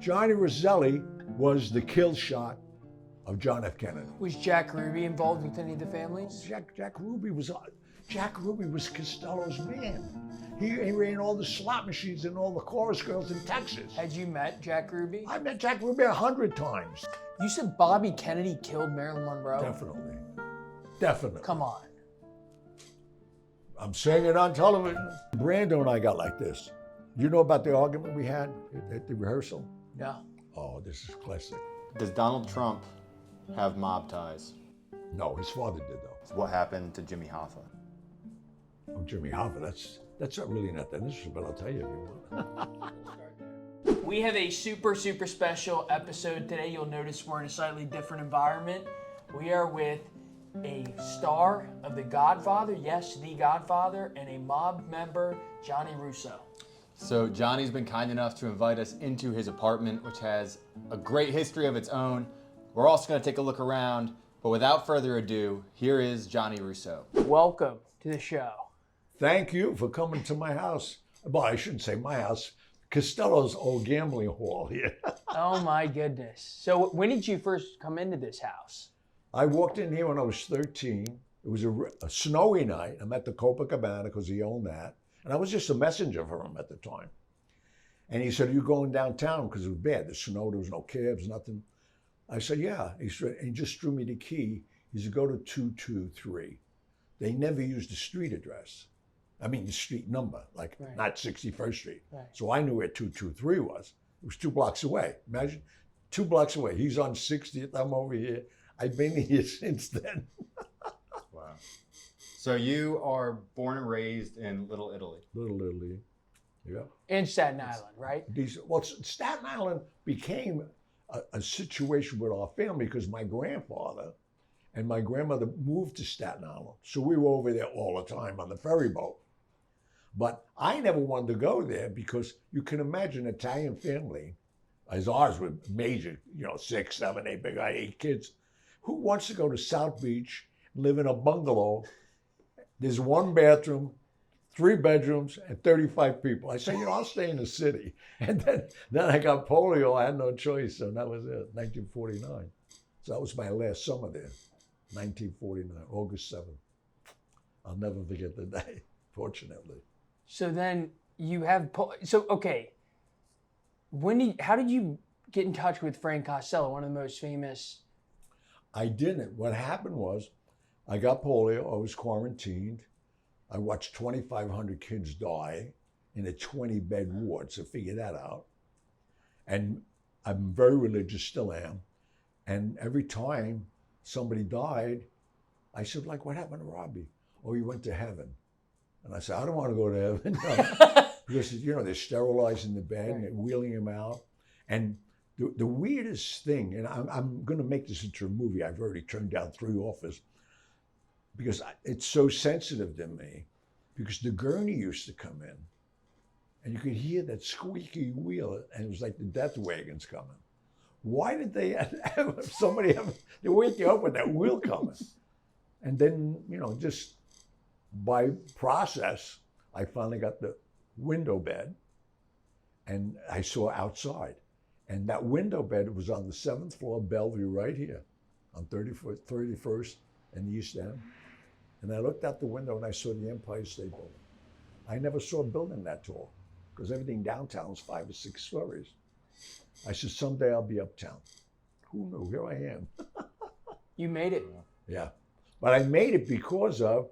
Johnny Rosselli was the kill shot of John F. Kennedy. Was Jack Ruby involved with any of the families? Jack Ruby was Costello's man. He ran all the slot machines and all the chorus girls in Texas. Had you met Jack Ruby? I met Jack Ruby 100 times. You said Bobby Kennedy killed Marilyn Monroe? Definitely. Come on. I'm saying it on television. Brando and I got like this. You know about the argument we had at the rehearsal? Yeah. Oh, this is classic. Does Donald Trump have mob ties? No, his father did though. What happened to Jimmy Hoffa? Oh, Jimmy Hoffa, that's not really not that interesting, but I'll tell you if you want. We have a super special episode today. You'll notice we're in a slightly different environment. We are with a star of The Godfather, yes, The Godfather, and a mob member, Gianni Russo. So Johnny's been kind enough to invite us into his apartment, which has a great history of its own. We're also going to take a look around, but without further ado, here is Gianni Russo. Welcome to the show. Thank you for coming to my house. Well, I shouldn't say my house. Costello's old gambling hall here. Oh my goodness. So when did you first come into this house? I walked in here when I was 13. It was a snowy night. I'm at the Copacabana because he owned that. And I was just a messenger for him at the time. And he said, "Are you going downtown?" Because it was bad. The snow, there was no cabs, nothing. I said, "Yeah." He said, and he just threw me the key. He said, "Go to 223. They never used the street address. I mean, the street number, like Right. not 61st Street. Right. So I knew where 223 was. It was 2 blocks away. Imagine, 2 blocks away. He's on 60th, I'm over here. I've been here since then. Wow. So you are born and raised in Little Italy. Little Italy, yeah. In Staten Island, right? Staten Island became a situation with our family because my grandfather and my grandmother moved to Staten Island. So we were over there all the time on the ferry boat. But I never wanted to go there because you can imagine an Italian family, as ours were major, 6, 7, 8, big, 8 kids. Who wants to go to South Beach, live in a bungalow? There's 1 bathroom, 3 bedrooms, and 35 people. I said, I'll stay in the city. And then I got polio. I had no choice. So that was it, 1949. So that was my last summer there, 1949, August 7th. I'll never forget the day, fortunately. So then you have, okay. How did you get in touch with Frank Costello, one of the most famous? I didn't. What happened was I got polio. I was quarantined. I watched 2,500 kids die in a 20-bed ward, so figure that out. And I'm very religious, still am. And every time somebody died, I said, like, what happened to Robbie? Oh, he went to heaven. And I said, I don't want to go to heaven. No. Because, they're sterilizing the bed and they're wheeling him out. And the weirdest thing, and I'm going to make this into a movie. I've already turned down 3 offers because it's so sensitive to me, because the gurney used to come in and you could hear that squeaky wheel and it was like the death wagon's coming. Why did they have somebody they wake you up with that wheel coming? And then, just by process, I finally got the window bed and I saw outside. And that window bed was on the 7th floor of Bellevue right here on 31st and the East End. And I looked out the window and I saw the Empire State Building. I never saw a building that tall because everything downtown is 5 or 6 stories. I said, someday I'll be uptown. Who knew? Here I am. You made it. Yeah. But I made it because of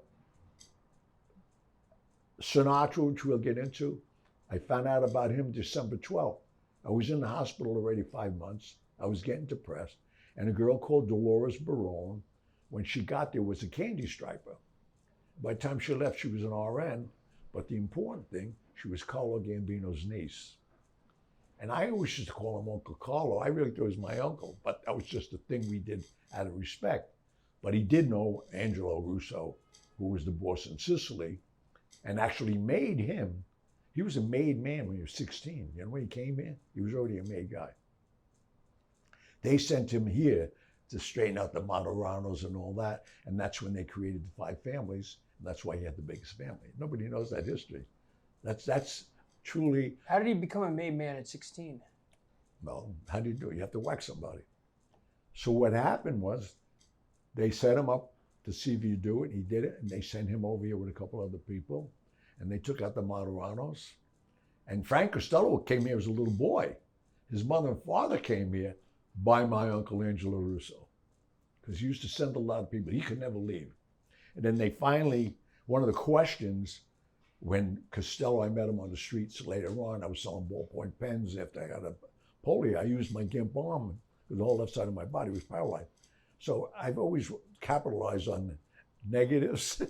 Sinatra, which we'll get into. I found out about him December 12th. I was in the hospital already 5 months. I was getting depressed. And a girl called Dolores Barone, when she got there, was a candy striper. By the time she left, she was an RN. But the important thing, she was Carlo Gambino's niece. And I always used to call him Uncle Carlo. I really thought he was my uncle, but that was just a thing we did out of respect. But he did know Angelo Russo, who was the boss in Sicily, and actually made him. He was a made man when he was 16. When he came in, he was already a made guy. They sent him here to straighten out the Moderanos and all that, and that's when they created the 5 families, and that's why he had the biggest family. Nobody knows that history. That's truly. How did he become a made man at 16? Well, how do you do it? You have to whack somebody. So what happened was they set him up to see if he'd do it. He did it, and they sent him over here with a couple other people, and they took out the Moderanos. And Frank Costello came here as a little boy. His mother and father came here by my uncle Angelo Russo, because he used to send a lot of people. He could never leave. And then they finally, one of the questions, when Costello, I met him on the streets later on, I was selling ballpoint pens after I got a polio. I used my gimp arm because the whole left side of my body was paralyzed. So I've always capitalized on negatives,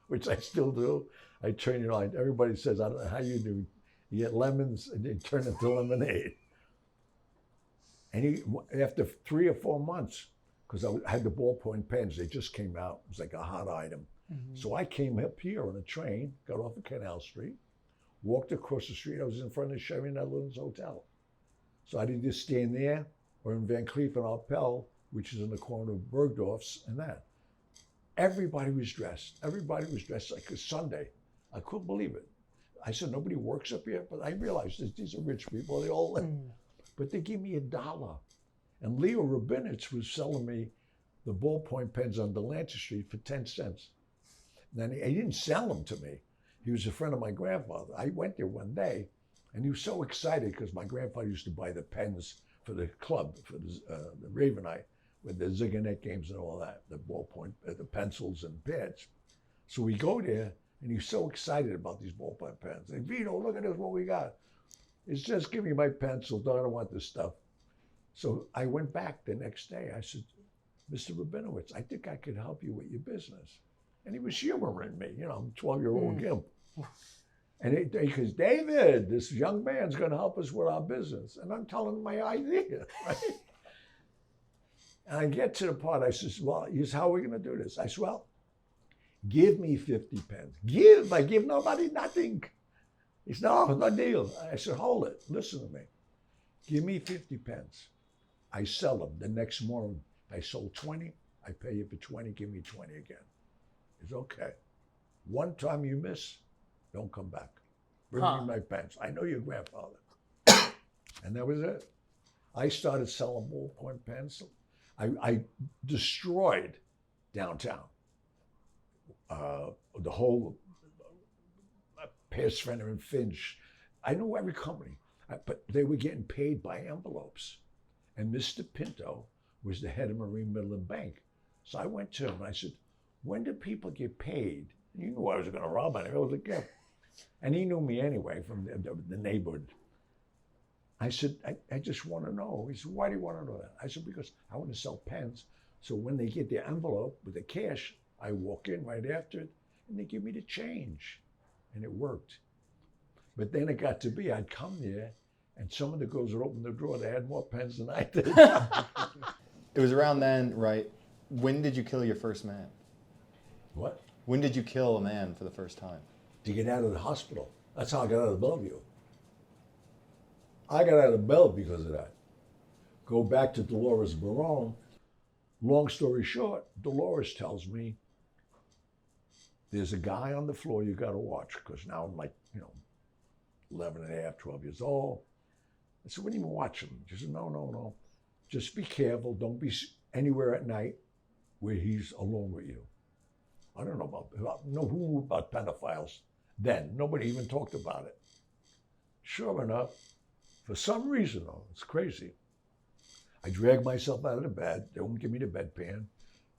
which I still do. I turn it on. Everybody says, I don't know how you do. You get lemons and you turn it to lemonade. And after 3 or 4 months, because I had the ballpoint pens, they just came out. It was like a hot item. Mm-hmm. So I came up here on a train, got off of Canal Street, walked across the street. I was in front of Sherry Netherlands Hotel. So I did just stand there or in Van Cleef and Arpels, which is in the corner of Bergdorf's and that. Everybody was dressed. Everybody was dressed like a Sunday. I couldn't believe it. I said, nobody works up here, but I realized that these are rich people. They all live. But they give me $1. And Leo Rabinowitz was selling me the ballpoint pens on Delancey Street for 10 cents. And then he didn't sell them to me. He was a friend of my grandfather. I went there one day, and he was so excited because my grandfather used to buy the pens for the club, for the Ravenite, with the Ziganet games and all that, the ballpoint, the pencils and pads. So we go there, and he's so excited about these ballpoint pens. And Vito, look at this, what we got. It's just give me my pencil, I don't want this stuff. So I went back the next day. I said, Mr. Rabinowitz, I think I could help you with your business. And he was humoring me, I'm a 12-year-old gimp. And he goes, David, this young man's going to help us with our business. And I'm telling him my idea, right? And I get to the part, I says, well, here's how we're going to do this. I said, well, give me 50 pens. I give nobody nothing. He said, no deal. I said, hold it, listen to me. Give me 50 pens. I sell them. The next morning, I sold 20. I pay you for 20, give me 20 again. It's okay. One time you miss, don't come back. Bring me my pens. I know your grandfather. And that was it. I started selling ballpoint pens. I destroyed downtown. The whole Pierce, Fenner and Finch. I know every company, but they were getting paid by envelopes. And Mr. Pinto was the head of Marine Midland Bank. So I went to him and I said, when do people get paid? And you knew I was going to rob him. I was a gift. And he knew me anyway from the neighborhood. I said, I just want to know. He said, why do you want to know that? I said, because I want to sell pens. So when they get their envelope with the cash, I walk in right after it and they give me the change. And it worked. But then it got to be, I'd come there and some of the girls would open the drawer. They had more pens than I did. It was around then, right? When did you kill your first man? What? When did you kill a man for the first time? To get out of the hospital. That's how I got out of Bellevue. I got out of Bellevue because of that. Go back to Dolores Barone. Long story short, Dolores tells me, there's a guy on the floor you got to watch, because now I'm like, 11 and a half, 12 years old. I said, what do you mean watch him? She said, no. Just be careful. Don't be anywhere at night where he's alone with you. I don't know who knew about pedophiles then. Nobody even talked about it. Sure enough, for some reason, though, it's crazy. I dragged myself out of the bed. They wouldn't give me the bedpan.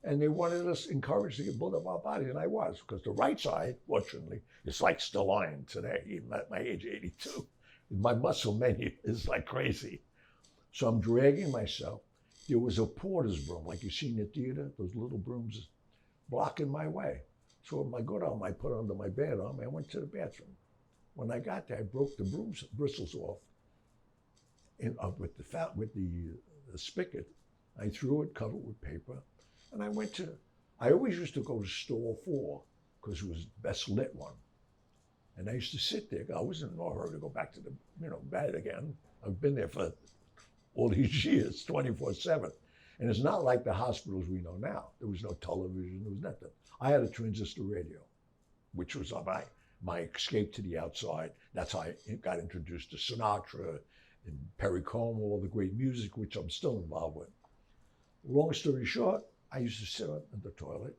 And they wanted us encouraged to build up our body, and I was, because the right side, fortunately, is like still iron today, even at my age 82. My muscle menu is like crazy. So I'm dragging myself. There was a porter's broom, like you see in the theater, those little brooms blocking my way. So with my good arm, I put it under my bad arm, and I went to the bathroom. When I got there, I broke the broom's bristles off with the spigot. I threw it, covered with paper. And I always used to go to stall 4 because it was the best lit one. And I used to sit there. I wasn't in no hurry to go back to the bed again. I've been there for all these years, 24/7. And it's not like the hospitals we know now. There was no television, there was nothing. I had a transistor radio, which was my escape to the outside. That's how I got introduced to Sinatra, in Perry Como, all the great music, which I'm still involved with. Long story short, I used to sit on the toilet,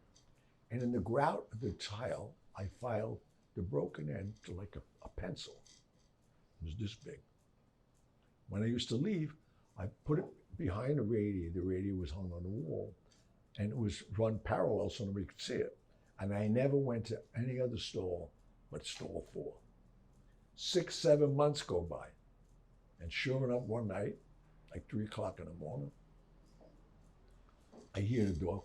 and in the grout of the tile, I filed the broken end to like a pencil. It was this big. When I used to leave, I put it behind the radio. The radio was hung on the wall, and it was run parallel so nobody could see it. And I never went to any other stall but stall 4. 6, 7 months go by. And sure enough, one night, like 3 o'clock in the morning, I hear the door,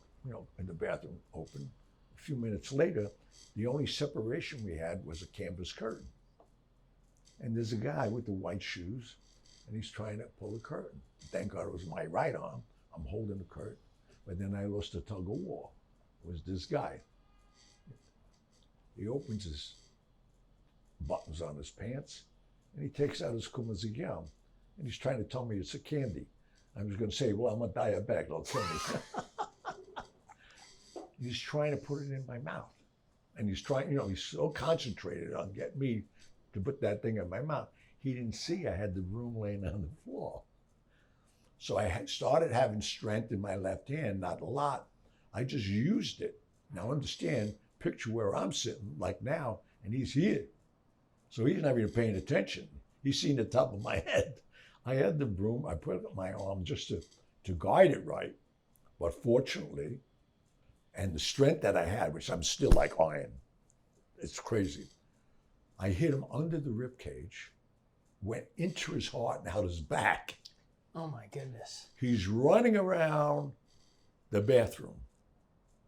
in the bathroom open. A few minutes later, the only separation we had was a canvas curtain. And there's a guy with the white shoes, and he's trying to pull the curtain. Thank God it was my right arm. I'm holding the curtain. But then I lost a tug of war. It was this guy. He opens his buttons on his pants, and he takes out his kumazigam, and he's trying to tell me it's a candy. I was going to say, well, I'm a diabetic, don't kill me. He's trying to put it in my mouth. And he's trying, he's so concentrated on getting me to put that thing in my mouth. He didn't see I had the broom laying on the floor. So I had started having strength in my left hand, not a lot. I just used it. Now understand, picture where I'm sitting, like now, and he's here. So he's not even paying attention. He's seen the top of my head. I had the broom, I put it on my arm just to guide it right. But fortunately, and the strength that I had, which I'm still like iron, it's crazy. I hit him under the rib cage, went into his heart and out his back. Oh my goodness. He's running around the bathroom,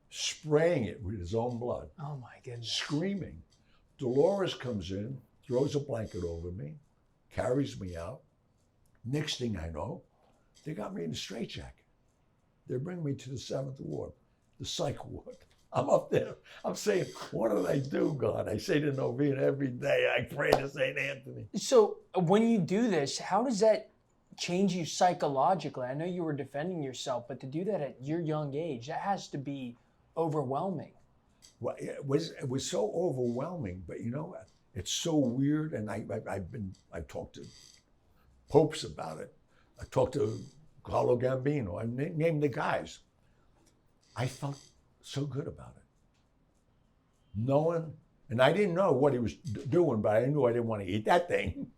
spraying it with his own blood. Oh my goodness. Screaming. Dolores comes in, throws a blanket over me, carries me out. Next thing I know, they got me in a straitjacket. They bring me to the 7th ward, the psych ward. I'm up there. I'm saying, what did I do, God? I say the novena every day. I pray to St. Anthony. So when you do this, how does that change you psychologically? I know you were defending yourself, but to do that at your young age, that has to be overwhelming. Well, it was so overwhelming, but you know what? It's so weird, and I've talked to popes about it. I talked to Carlo Gambino. I named the guys. I felt so good about it. Knowing, and I didn't know what he was doing, but I knew I didn't want to eat that thing.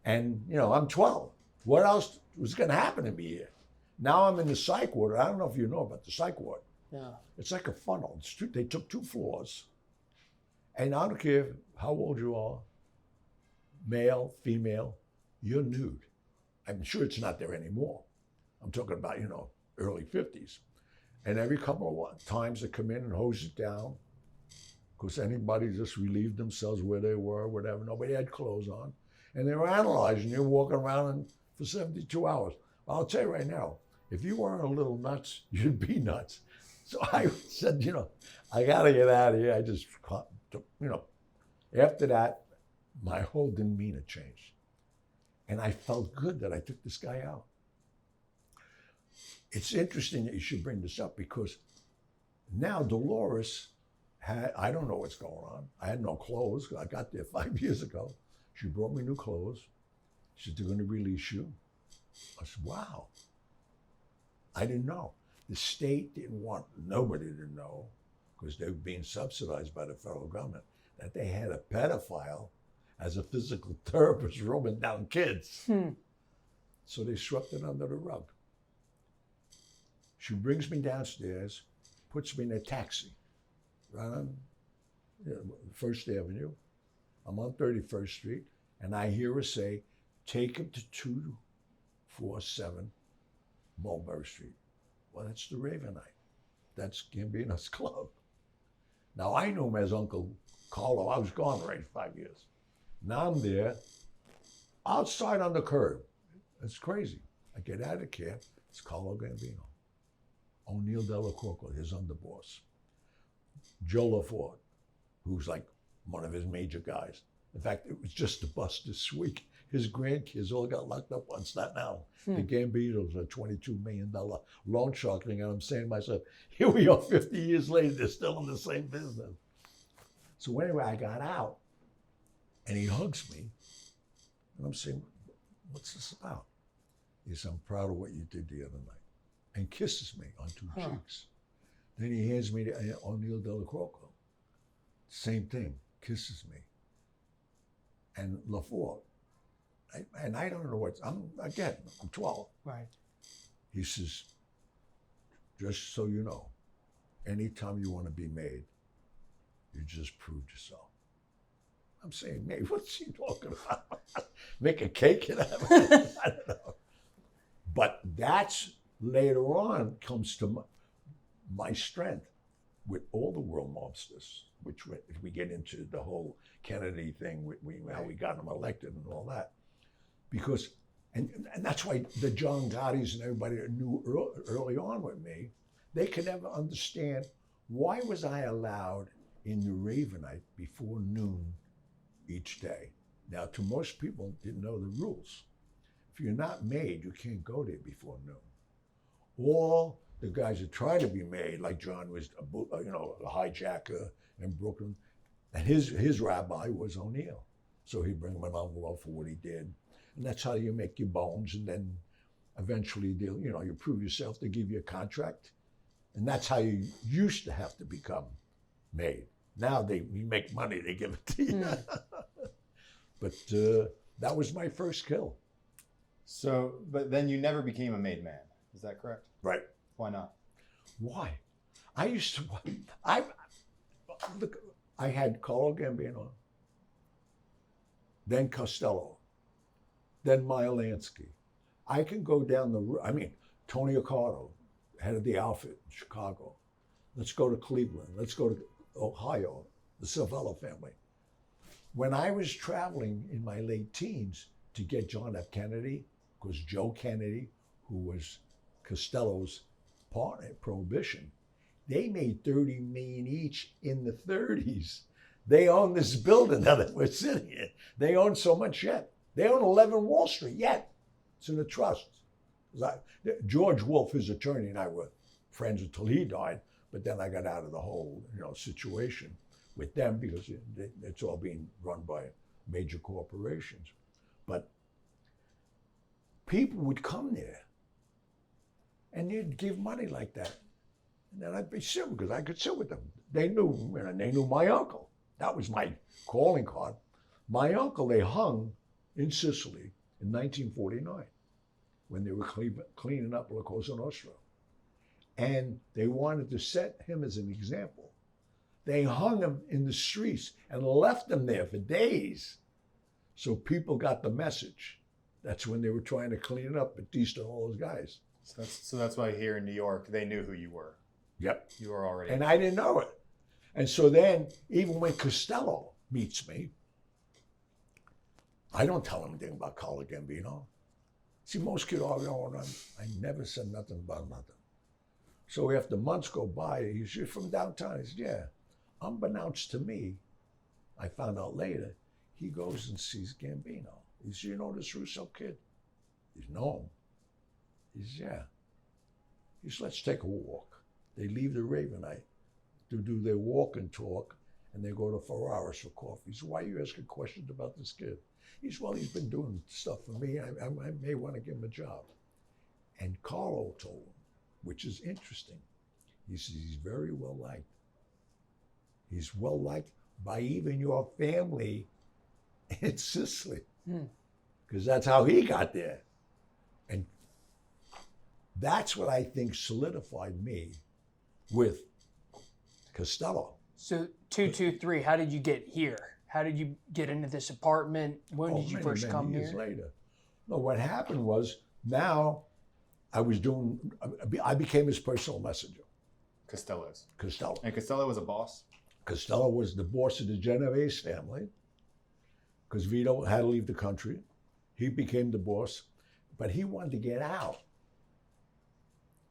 And I'm 12. What else was going to happen to me here? Now I'm in the psych ward. I don't know if you know about the psych ward. Yeah. It's like a funnel. They took 2 floors. And I don't care how old you are, male, female, you're nude. I'm sure it's not there anymore. I'm talking about, early 50s. And every couple of times they come in and hose it down, because anybody just relieved themselves where they were, whatever. Nobody had clothes on. And they were analyzing you, walking around for 72 hours. Well, I'll tell you right now, if you weren't a little nuts, you'd be nuts. So I said, I got to get out of here. I just, after that, my whole demeanor changed. And I felt good that I took this guy out. It's interesting that you should bring this up, because now Dolores I don't know what's going on. I had no clothes. I got there 5 years ago. She brought me new clothes. She said, they're going to release you. I said, wow. I didn't know. The state didn't want nobody to know, because they were being subsidized by the federal government, that they had a pedophile as a physical therapist roaming down kids. So they swept it under the rug. She brings me downstairs, puts me in a taxi, right on First Avenue. I'm on 31st Street, and I hear her say, take him to 247 Mulberry Street. Well, that's the Ravenite. That's Gambino's club. Now, I knew him as Uncle Carlo. I was gone already 5 years. Now I'm there, outside on the curb. It's crazy. I get out of the cab. It's Carlo Gambino. O'Neill Della Corco, his underboss. Joe LaForte, who's like one of his major guys. In fact, it was just a bust this week. His grandkids all got locked up on Staten Island. The Gambinos, a $22 million loan sharking. And I'm saying to myself, here we are 50 years later, they're still in the same business. So anyway, I got out, and he hugs me. And I'm saying, what's this about? He says, I'm proud of what you did the other night. And kisses me on two cheeks. Then he hands me to O'Neill de la Croco. Same thing, kisses me. And LaForte. And I don't know I'm 12. Right. He says, just so you know, anytime you want to be made, you just proved yourself. I'm saying, mate, what's he talking about? Make a cake and have it? I don't know. But that's later on comes to my strength with all the world mobsters, which if we get into the whole Kennedy thing, how we got him elected and all that. Because, and that's why the John Gottis and everybody that knew early on with me, they could never understand why was I allowed in the Ravenite before noon each day. Now, to most people, didn't know the rules. If you're not made, you can't go there before noon. All the guys that try to be made, like John was, a hijacker in Brooklyn, and his rabbi was O'Neill. So he'd bring him an envelope for what he did. And that's how you make your bones. And then eventually, you prove yourself, they give you a contract. And that's how you used to have to become made. Now you make money, they give it to you. But that was my first kill. So, but then you never became a made man. Is that correct? Right. Why not? Why? I had Carlo Gambino, then Costello, then Myelansky. I can go down Tony Accardo, head of the outfit in Chicago. Let's go to Cleveland. Let's go to Ohio, the Cervello family. When I was traveling in my late teens to get John F. Kennedy, because Joe Kennedy, who was Costello's partner at Prohibition, they made $30 million each in the 30s. They own this building that we're sitting in. They own so much yet. They own 11 Wall Street yet. It's in a trust. George Wolfe, his attorney, and I were friends until he died. But then I got out of the whole, situation with them because it's all being run by major corporations. But people would come there and they'd give money like that. And then I'd be sitting because I could sit with them. They knew my uncle. That was my calling card. My uncle, they hung in Sicily in 1949 when they were cleaning up La Cosa Nostra. And they wanted to set him as an example. They hung him in the streets and left him there for days. So people got the message. That's when they were trying to clean it up, Batista and all those guys. So that's why here in New York, they knew who you were. Yep. You were already. And I didn't know it. And so then, even when Costello meets me, I don't tell him anything about Carlo Gambino. See, most kids are going on. I never said nothing about nothing. So after months go by, he's from downtown. He said, yeah. Unbeknownst to me, I found out later, he goes and sees Gambino. He says, you know this Russo kid? He says, no. He says, yeah. He says, let's take a walk. They leave the Ravenite to do their walk and talk, and they go to Ferraris for coffee. He says, why are you asking questions about this kid? He says, well, he's been doing stuff for me. I may want to give him a job. And Carlo told him, which is interesting. He says, he's very well liked. He's well liked by even your family in Sicily, because that's how he got there. And that's what I think solidified me with Costello. So 223, how did you get here? How did you get into this apartment? When did you first come years here? Later. No, what happened was now I became his personal messenger. Costello. And Costello was a boss? Costello was the boss of the Genovese family because Vito had to leave the country. He became the boss, but he wanted to get out.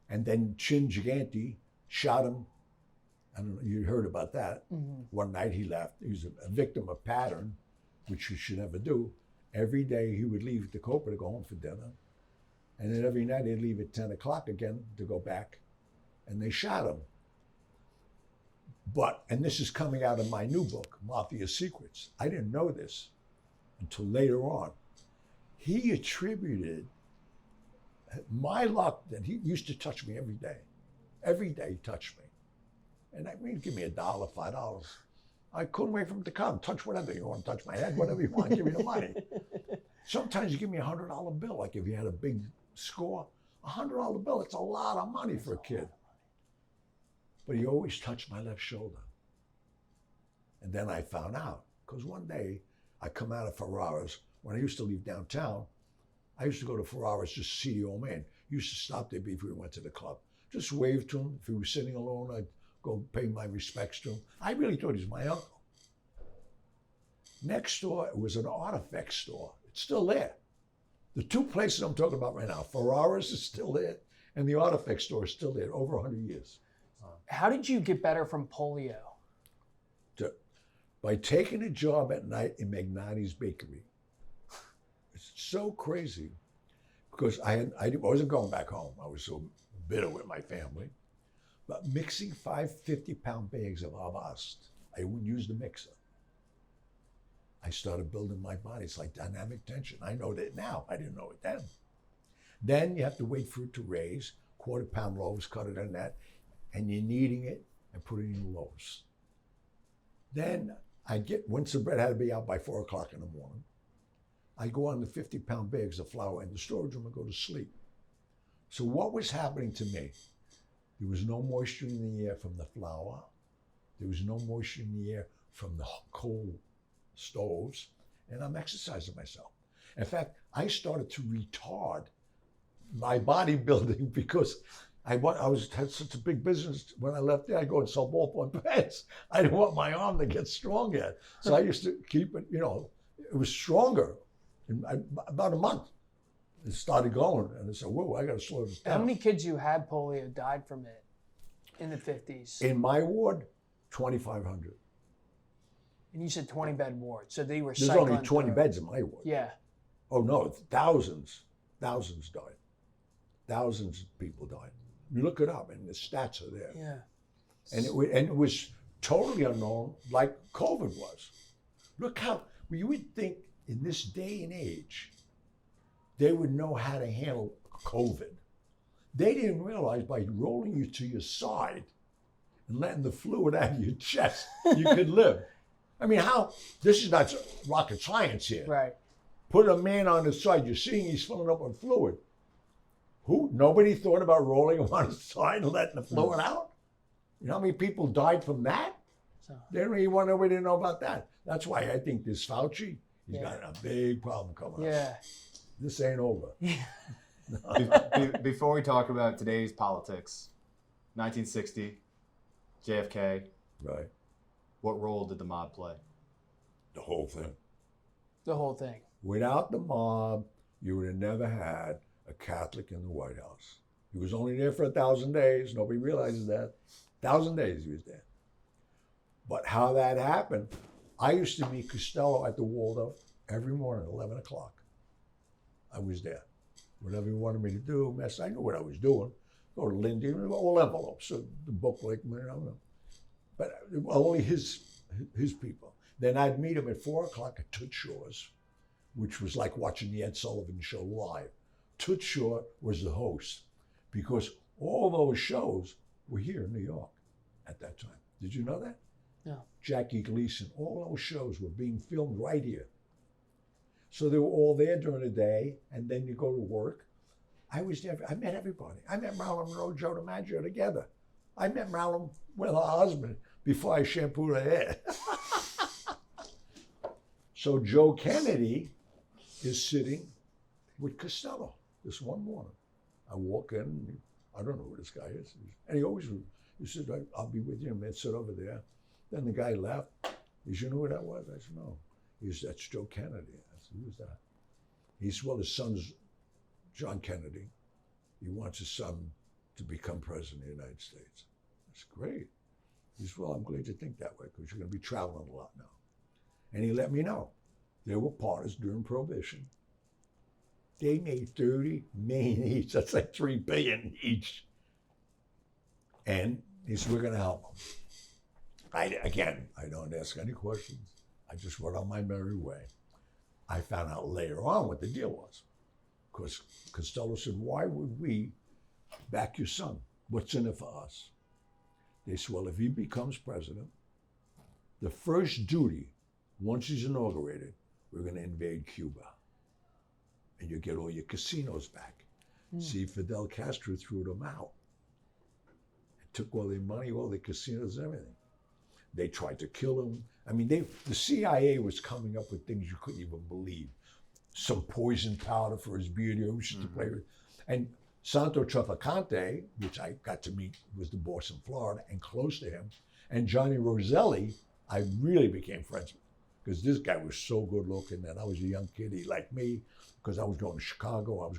And then Chin Gigante shot him. I don't know, you heard about that. Mm-hmm. One night he left. He was a victim of pattern, which you should never do. Every day he would leave the Copa to go home for dinner. And then every night he'd leave at 10 o'clock again to go back. And they shot him. And this is coming out of my new book, Mafia Secrets. I didn't know this until later on. he attributed my luck that he used to touch me every day. Every day he touched me. And I mean, give me $1, $5. I couldn't wait for him to come. Touch whatever you want. Touch my head, whatever you want. Give me the money. Sometimes you give me $100 bill, like if you had a big score. $100 bill, it's a lot of money for a kid. But he always touched my left shoulder. And then I found out, because one day I come out of Ferraris. When I used to leave downtown, I used to go to Ferraris just to see the old man. He used to stop there before we went to the club. Just wave to him. If he was sitting alone, I'd go pay my respects to him. I really thought he was my uncle. Next door, it was an artifact store. It's still there. The two places I'm talking about right now, Ferraris is still there, and the artifact store is still there, over 100 years. How did you get better from polio? By taking a job at night in Magnati's Bakery. It's so crazy, because I wasn't going back home. I was so bitter with my family. But mixing 5 50-pound bags of Avast, I wouldn't use the mixer. I started building my body. It's like dynamic tension. I know that now. I didn't know it then. Then you have to wait for it to raise. 1/4-pound loaves, cut it in that, and you're kneading it and putting it in loaves. Then once the bread had to be out by 4 o'clock in the morning, I go on the 50-pound bags of flour in the storage room and go to sleep. So what was happening to me? There was no moisture in the air from the flour. There was no moisture in the air from the coal stoves, and I'm exercising myself. In fact, I started to retard my bodybuilding because had such a big business. When I left there, I go and sell ballpoint pens. I didn't want my arm to get strong yet. So I used to keep it, it was stronger. In about a month, it started going. And I said, whoa, I got to slow this down. How many kids who had polio died from it in the 50s? In my ward, 2,500. And you said 20-bed ward. So they were There's cycling only 20 through. beds in my ward. Yeah. Oh, no, thousands died. Thousands of people died. You look it up, and the stats are there. Yeah. And it was totally unknown, like COVID was. Look how, you would think in this day and age, they would know how to handle COVID. They didn't realize by rolling you to your side and letting the fluid out of your chest, you could live. I mean, this is not rocket science here. Right. Put a man on his side, you're seeing he's filling up with fluid. Nobody thought about rolling him on his side and letting the fluid out? You know how many people died from that? They don't even want nobody to know about that. That's why I think this Fauci, he's got a big problem coming up. Yeah. This ain't over. Before we talk about today's politics, 1960, JFK. Right. What role did the mob play? The whole thing. The whole thing. Without the mob, you would have never had a Catholic in the White House. He was only there for 1,000 days. Nobody realizes that. 1,000 days he was there. But how that happened, I used to meet Costello at the Waldorf every morning at 11 o'clock. I was there. Whatever he wanted me to do, I knew what I was doing. Go to Lindy, all envelopes, the booklet, but only his people. Then I'd meet him at 4 o'clock at Toots Shor's, which was like watching the Ed Sullivan Show live. Toots Shor was the host because all those shows were here in New York at that time. Did you know that? No. Jackie Gleason, all those shows were being filmed right here. So they were all there during the day, and then you go to work. I was there. I met everybody. I met Marilyn Monroe, Joe DiMaggio together. I met Marilyn with her husband before I shampooed her hair. So Joe Kennedy is sitting with Costello this one morning. I walk in, and I don't know who this guy is. And he said, I'll be with you, and they'd sit over there. Then the guy left. He said, you know who that was? I said, no. He said, that's Joe Kennedy. I said, who's that? He said, well, his son's John Kennedy. He wants his son to become president of the United States. That's great. He said, well, I'm glad you think that way because you're going to be traveling a lot now. And he let me know. They were partners during Prohibition. They made $30 million each. That's like $3 billion each. And he said, we're going to help them. I don't ask any questions. I just went on my merry way. I found out later on what the deal was. Because Costello said, why would we back your son? What's in it for us? They said, well, if he becomes president, the first duty, once he's inaugurated, we're going to invade Cuba. And you get all your casinos back. See, Fidel Castro threw them out. It took all their money, all their casinos, everything. They tried to kill him. I mean, the CIA was coming up with things you couldn't even believe. Some poison powder for his beard he used to play with. And Santo Trafficante, which I got to meet, was the boss in Florida and close to him. And Johnny Roselli, I really became friends with, because this guy was so good looking that I was a young kid. He liked me because I was going to Chicago.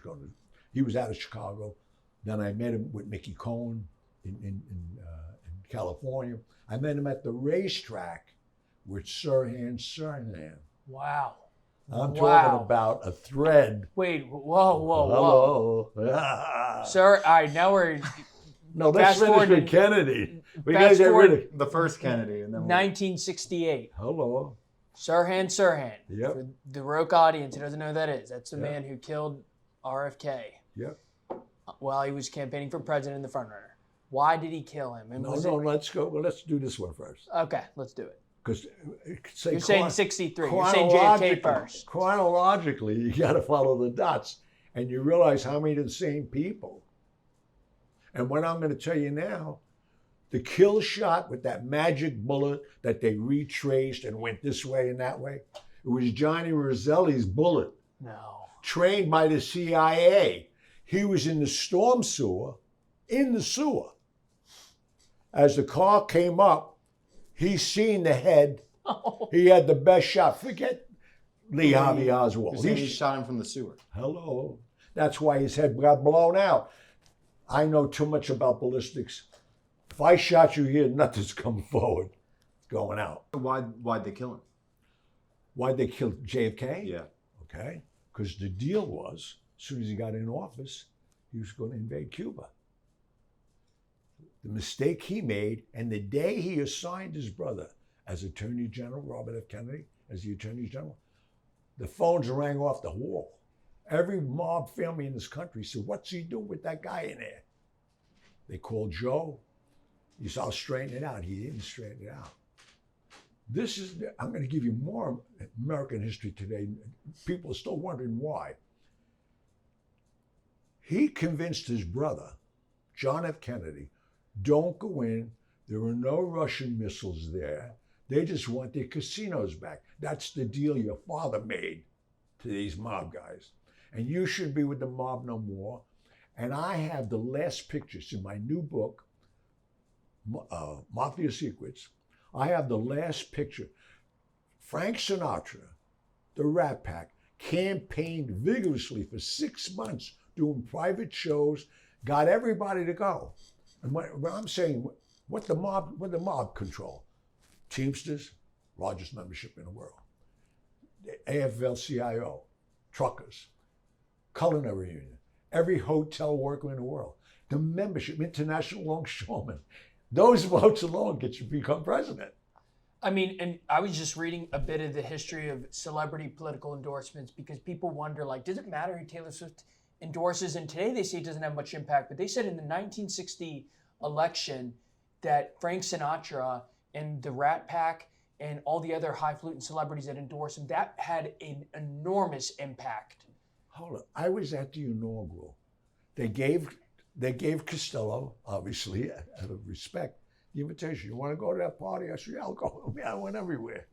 He was out of Chicago. Then I met him with Mickey Cohen in California. I met him at the racetrack with Sirhan Sirhan. Wow. I'm talking about a thread. Wait, whoa. Hello. Sir, all right, now we're... No, let's finish with Kennedy. We got to get rid of The first Kennedy. And then 1968. Hello. Sirhan Sirhan. Yep. For the Roke audience who doesn't know who that is, that's the man who killed RFK. Yep. While he was campaigning for president in the frontrunner. Why did he kill him? And Let's go. Well, let's do this one first. Okay, let's do it. Because You're saying 63. You're saying JFK first. Chronologically, you got to follow the dots, and you realize how many of the same people. And what I'm going to tell you now, the kill shot with that magic bullet that they retraced and went this way and that way, it was Johnny Roselli's bullet. No. Trained by the CIA. He was in the storm sewer, As the car came up, he seen the head. Oh. He had the best shot. Forget Lee Harvey Oswald. he shot him from the sewer. Hello. That's why his head got blown out. I know too much about ballistics. If I shot you here, nothing's coming forward. It's going out. Why'd they kill him? Why'd they kill JFK? Yeah. Okay. Because the deal was, as soon as he got in office, he was going to invade Cuba. The mistake he made, and the day he assigned his brother as Attorney General, Robert F. Kennedy, as the Attorney General, the phones rang off the wall. Every mob family in this country said, what's he doing with that guy in there? They called Joe. He said, I'll straighten it out. He didn't straighten it out. I'm going to give you more American history today. People are still wondering why. He convinced his brother, John F. Kennedy, don't go in. There are no Russian missiles there. They just want their casinos back. That's the deal your father made to these mob guys. And you should be with the mob no more. And I have the last pictures in my new book, Mafia Secrets. I have the last picture. Frank Sinatra, the Rat Pack, campaigned vigorously for 6 months doing private shows, got everybody to go. And what I'm saying, what the mob control? Teamsters, largest membership in the world. The AFL-CIO, truckers, culinary union, every hotel worker in the world. The membership, international longshoremen. Those votes alone get you to become president. I mean, and I was just reading a bit of the history of celebrity political endorsements because people wonder, like, does it matter who Taylor Swift endorses? And today they say it doesn't have much impact, but they said in the 1960 election that Frank Sinatra and the Rat Pack and all the other highfalutin celebrities that endorsed him, that had an enormous impact. Hold on, I was at the inaugural. They gave Costello, obviously, out of respect, the invitation. You want to go to that party? I said, yeah, I'll go. Yeah, I went everywhere.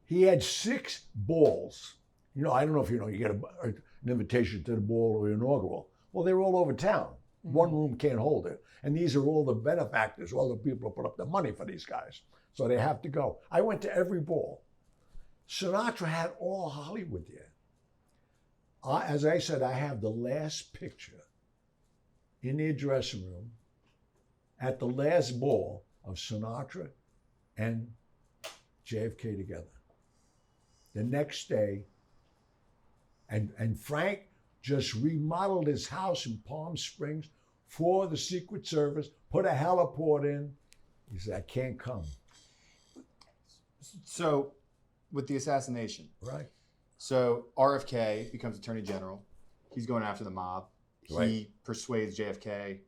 He had 6 balls. You know, I don't know if you know, you get an invitation to the ball or inaugural. Well, they're all over town. One room can't hold it. And these are all the benefactors, all the people who put up the money for these guys. So they have to go. I went to every ball. Sinatra had all Hollywood there. As I said, I have the last picture in their dressing room at the last ball of Sinatra and JFK together. The next day, and Frank just remodeled his house in Palm Springs for the Secret Service, put a heliport in. He said, I can't come. So, with the assassination, Right. So RFK becomes Attorney General. He's going after the mob. Right. He persuades JFK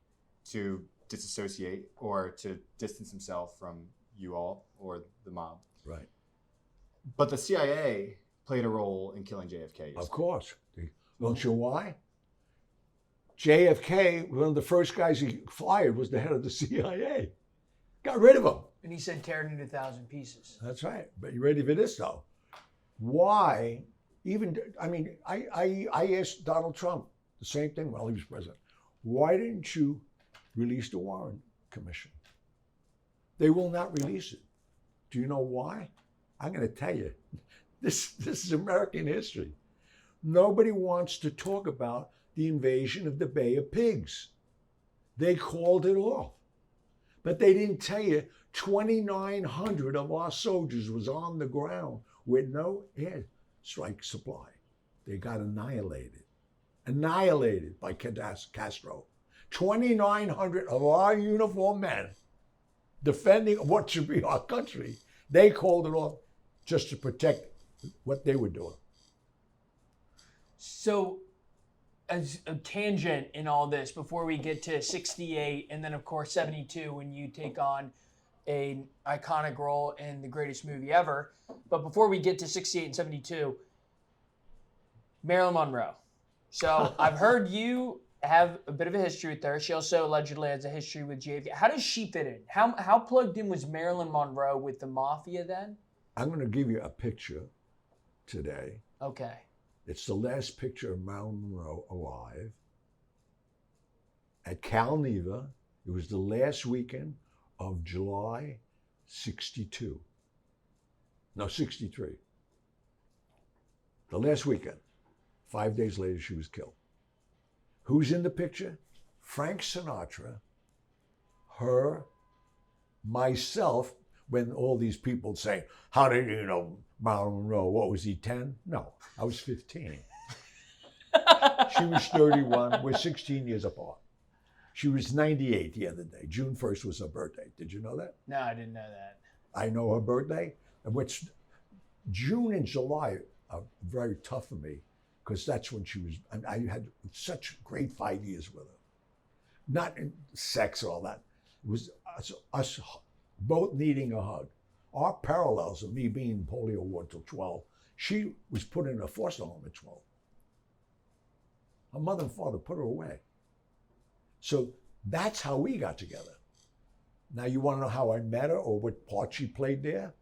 to disassociate or to distance himself from you all or the mob. Right. But the CIA played a role in killing JFK. Of course. Don't you know why? JFK, one of the first guys he fired, was the head of the CIA. Got rid of him. And he said tear it into 1,000 pieces. That's right. But you ready for this, though? Why? I asked Donald Trump the same thing while he was president. Why didn't you release the Warren Commission? They will not release it. Do you know why? I'm going to tell you. This is American history. Nobody wants to talk about the invasion of the Bay of Pigs. They called it off. But they didn't tell you 2,900 of our soldiers was on the ground with no air strike supply. They got annihilated by Castro. 2,900 of our uniformed men defending what should be our country, they called it off just to protect what they were doing. So, as a tangent in all this, before we get to 68 and then, of course, 72, when you take on an iconic role in the greatest movie ever. But before we get to 68 and 72, Marilyn Monroe. So, I've heard you have a bit of a history with her. She also allegedly has a history with JFK. How does she fit in? How plugged in was Marilyn Monroe with the Mafia then? I'm going to give you a picture today. Okay. It's the last picture of Marilyn Monroe alive at Cal Neva. It was the last weekend of July 62. No, 63. The last weekend. 5 days later, she was killed. Who's in the picture? Frank Sinatra, her, myself, when all these people say, how did you know Marilyn Monroe? What was he, 10? No, I was 15. She was 31. We're 16 years apart. She was 98 the other day. June 1st was her birthday. Did you know that? No, I didn't know that. I know her birthday, which June and July are very tough for me because that's when she was, I had such great 5 years with her. Not in sex or all that. It was us both needing a hug. Our parallels of me being polio ward till 12, she was put in a foster home at 12. Her mother and father put her away. So that's how we got together. Now you want to know how I met her or what part she played there?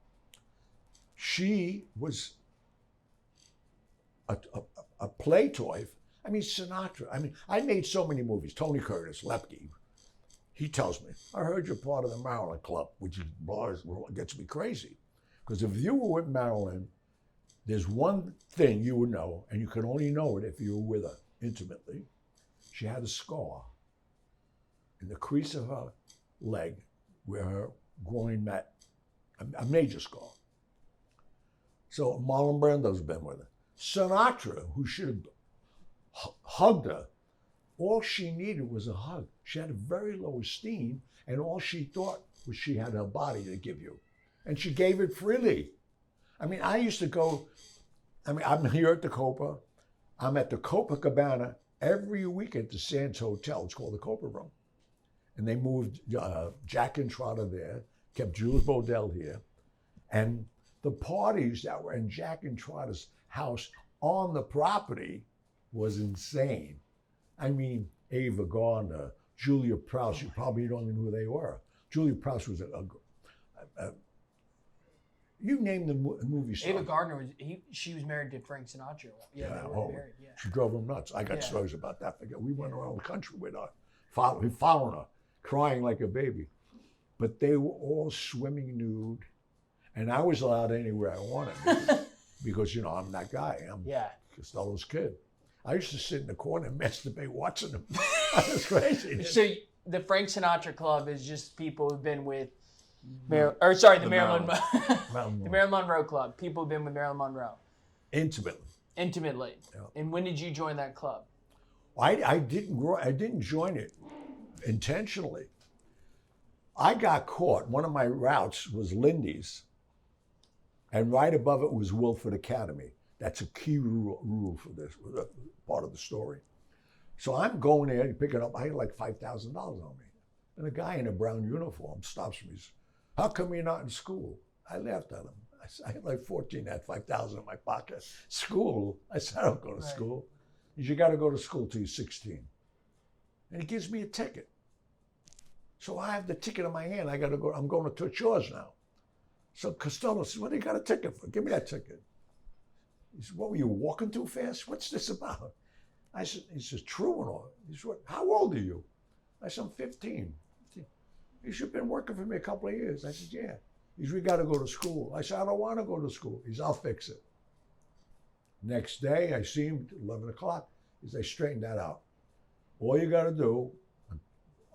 She was a play toy. I mean, Sinatra. I mean, I made so many movies. Tony Curtis, Lepke. He tells me, I heard you're part of the Marilyn Club, which gets me crazy. Because if you were with Marilyn, there's one thing you would know, and you can only know it if you were with her intimately. She had a scar in the crease of her leg where her groin met, a major scar. So Marlon Brando's been with her. Sinatra, who should have hugged her, all she needed was a hug. She had a very low esteem, and all she thought was she had her body to give you. And she gave it freely. I mean, I used to go, I'm here at the Copa. I'm at the Copacabana every week at the Sands Hotel. It's called the Copa Room. And they moved Jack and Trotter there, kept Jules Bodell here. And the parties that were in Jack and Trotter's house on the property was insane. I mean, Ava Gardner, Julia Prowse, you probably don't even know who they were. Julia Prowse was you name the movie star. Ava Gardner she was married to Frank Sinatra. Yeah, they were married. Yeah. She drove him nuts. I got stories about that. We went around the country with her, following her, crying like a baby. But they were all swimming nude, and I was allowed anywhere I wanted because I'm that guy. I'm Costello's kid. I used to sit in the corner and masturbate watching them. That was crazy. So the Frank Sinatra Club is just people who've been with the Marilyn Monroe Club. People who've been with Marilyn Monroe. Intimately. Yeah. And when did you join that club? I didn't join it intentionally. I got caught. One of my routes was Lindy's, and right above it was Wilford Academy. That's a key rule for this, part of the story. So I'm going there, picking up, I had like $5,000 on me. And a guy in a brown uniform stops me. He says, how come you're not in school? I laughed at him. I said, I had like 14, I had 5,000 in my pocket. School? I said, I don't go to school. He said, you got to go to school till you're 16. And he gives me a ticket. So I have the ticket in my hand. I got to go, I'm going to chores now. So Costello says, what do you got a ticket for? Give me that ticket. He said, what, were you walking too fast? What's this about? I said, he says, true and all. He said, how old are you? I said, I'm 15. He said, you've been working for me a couple of years. I said, yeah. He said, we got to go to school. I said, I don't want to go to school. He said, I'll fix it. Next day, I see him at 11 o'clock. He said, I straightened that out. All you got to do,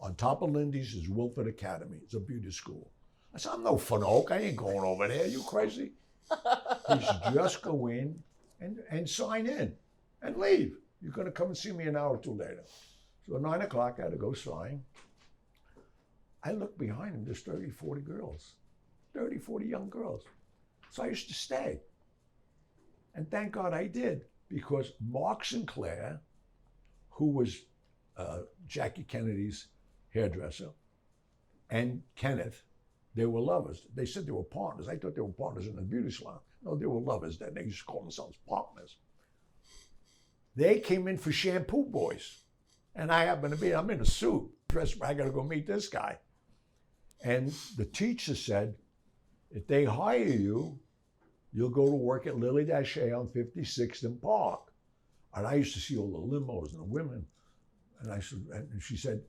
on top of Lindy's is Wilford Academy. It's a beauty school. I said, I'm no fun oak. I ain't going over there. You crazy? He said, just go in and sign in and leave. You're going to come and see me an hour or two later. So at 9 o'clock, I had to go sign. I looked behind him, there's 30, 40 girls. 30, 40 young girls. So I used to stay. And thank God I did, because Mark Sinclair, who was Jackie Kennedy's hairdresser, and Kenneth, they were lovers. They said they were partners. I thought they were partners in the beauty salon. No, they were lovers. Then they used to call themselves partners. They came in for shampoo boys. And I happen to be, I'm in a suit, dressed, I gotta go meet this guy. And the teacher said, if they hire you, you'll go to work at Lily Daché on 56th and Park. And I used to see all the limos and the women. And I said, and she said,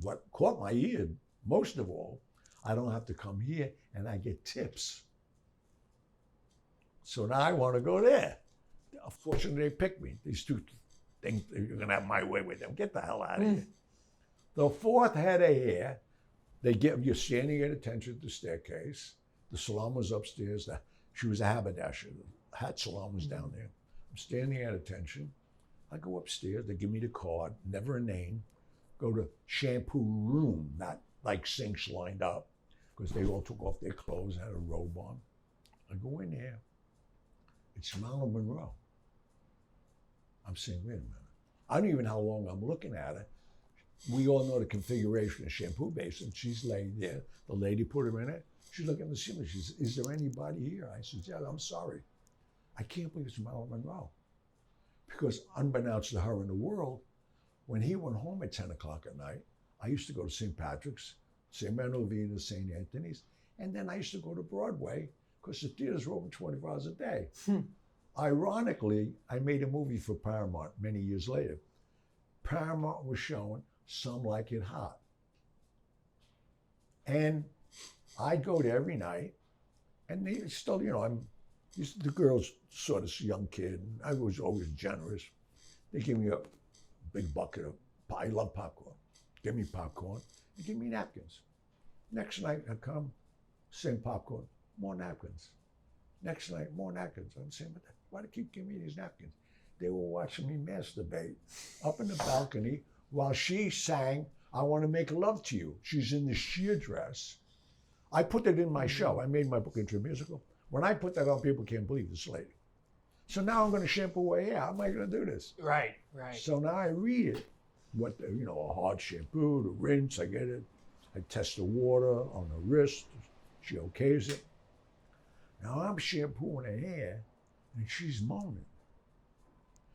what caught my ear most of all, I don't have to come here and I get tips. So now I want to go there. Unfortunately, they picked me. These two things, you're going to have my way with them. Get the hell out of here. The fourth head of hair, you're standing at attention at the staircase. The salon was upstairs. She was a haberdasher. The hat salon was down there. I'm standing at attention. I go upstairs. They give me the card, never a name. Go to shampoo room, not like sinks lined up, because they all took off their clothes, had a robe on. I go in there. It's Marilyn Monroe. I'm saying, wait a minute. I don't even know how long I'm looking at it. We all know the configuration of shampoo basin. She's laying there. The lady put her in it. She's looking at the ceiling. She says, is there anybody here? I said, yeah, I'm sorry. I can't believe it's Marilyn Monroe. Because unbeknownst to her in the world, when he went home at 10 o'clock at night, I used to go to St. Patrick's, St. Manuel, St. Anthony's, and then I used to go to Broadway because the theaters were open 24 hours a day. Ironically, I made a movie for Paramount many years later. Paramount was showing Some Like It Hot. And I'd go there every night, and they still, the girls saw this young kid, and I was always generous. They give me a big bucket of, I love popcorn. Give me popcorn, and give me napkins. Next night I come, same popcorn, more napkins. Next night, more napkins. I'm saying, why do they keep giving me these napkins? They were watching me masturbate up in the balcony while she sang, I Want to Make Love to You. She's in the sheer dress. I put it in my show. I made my book into a musical. When I put that on, people can't believe this lady. So now I'm going to shampoo her hair. How am I going to do this? Right, right. So now I read it. A hard shampoo, the rinse, I get it. I test the water on the wrist. She okays it. Now I'm shampooing her hair, and she's moaning.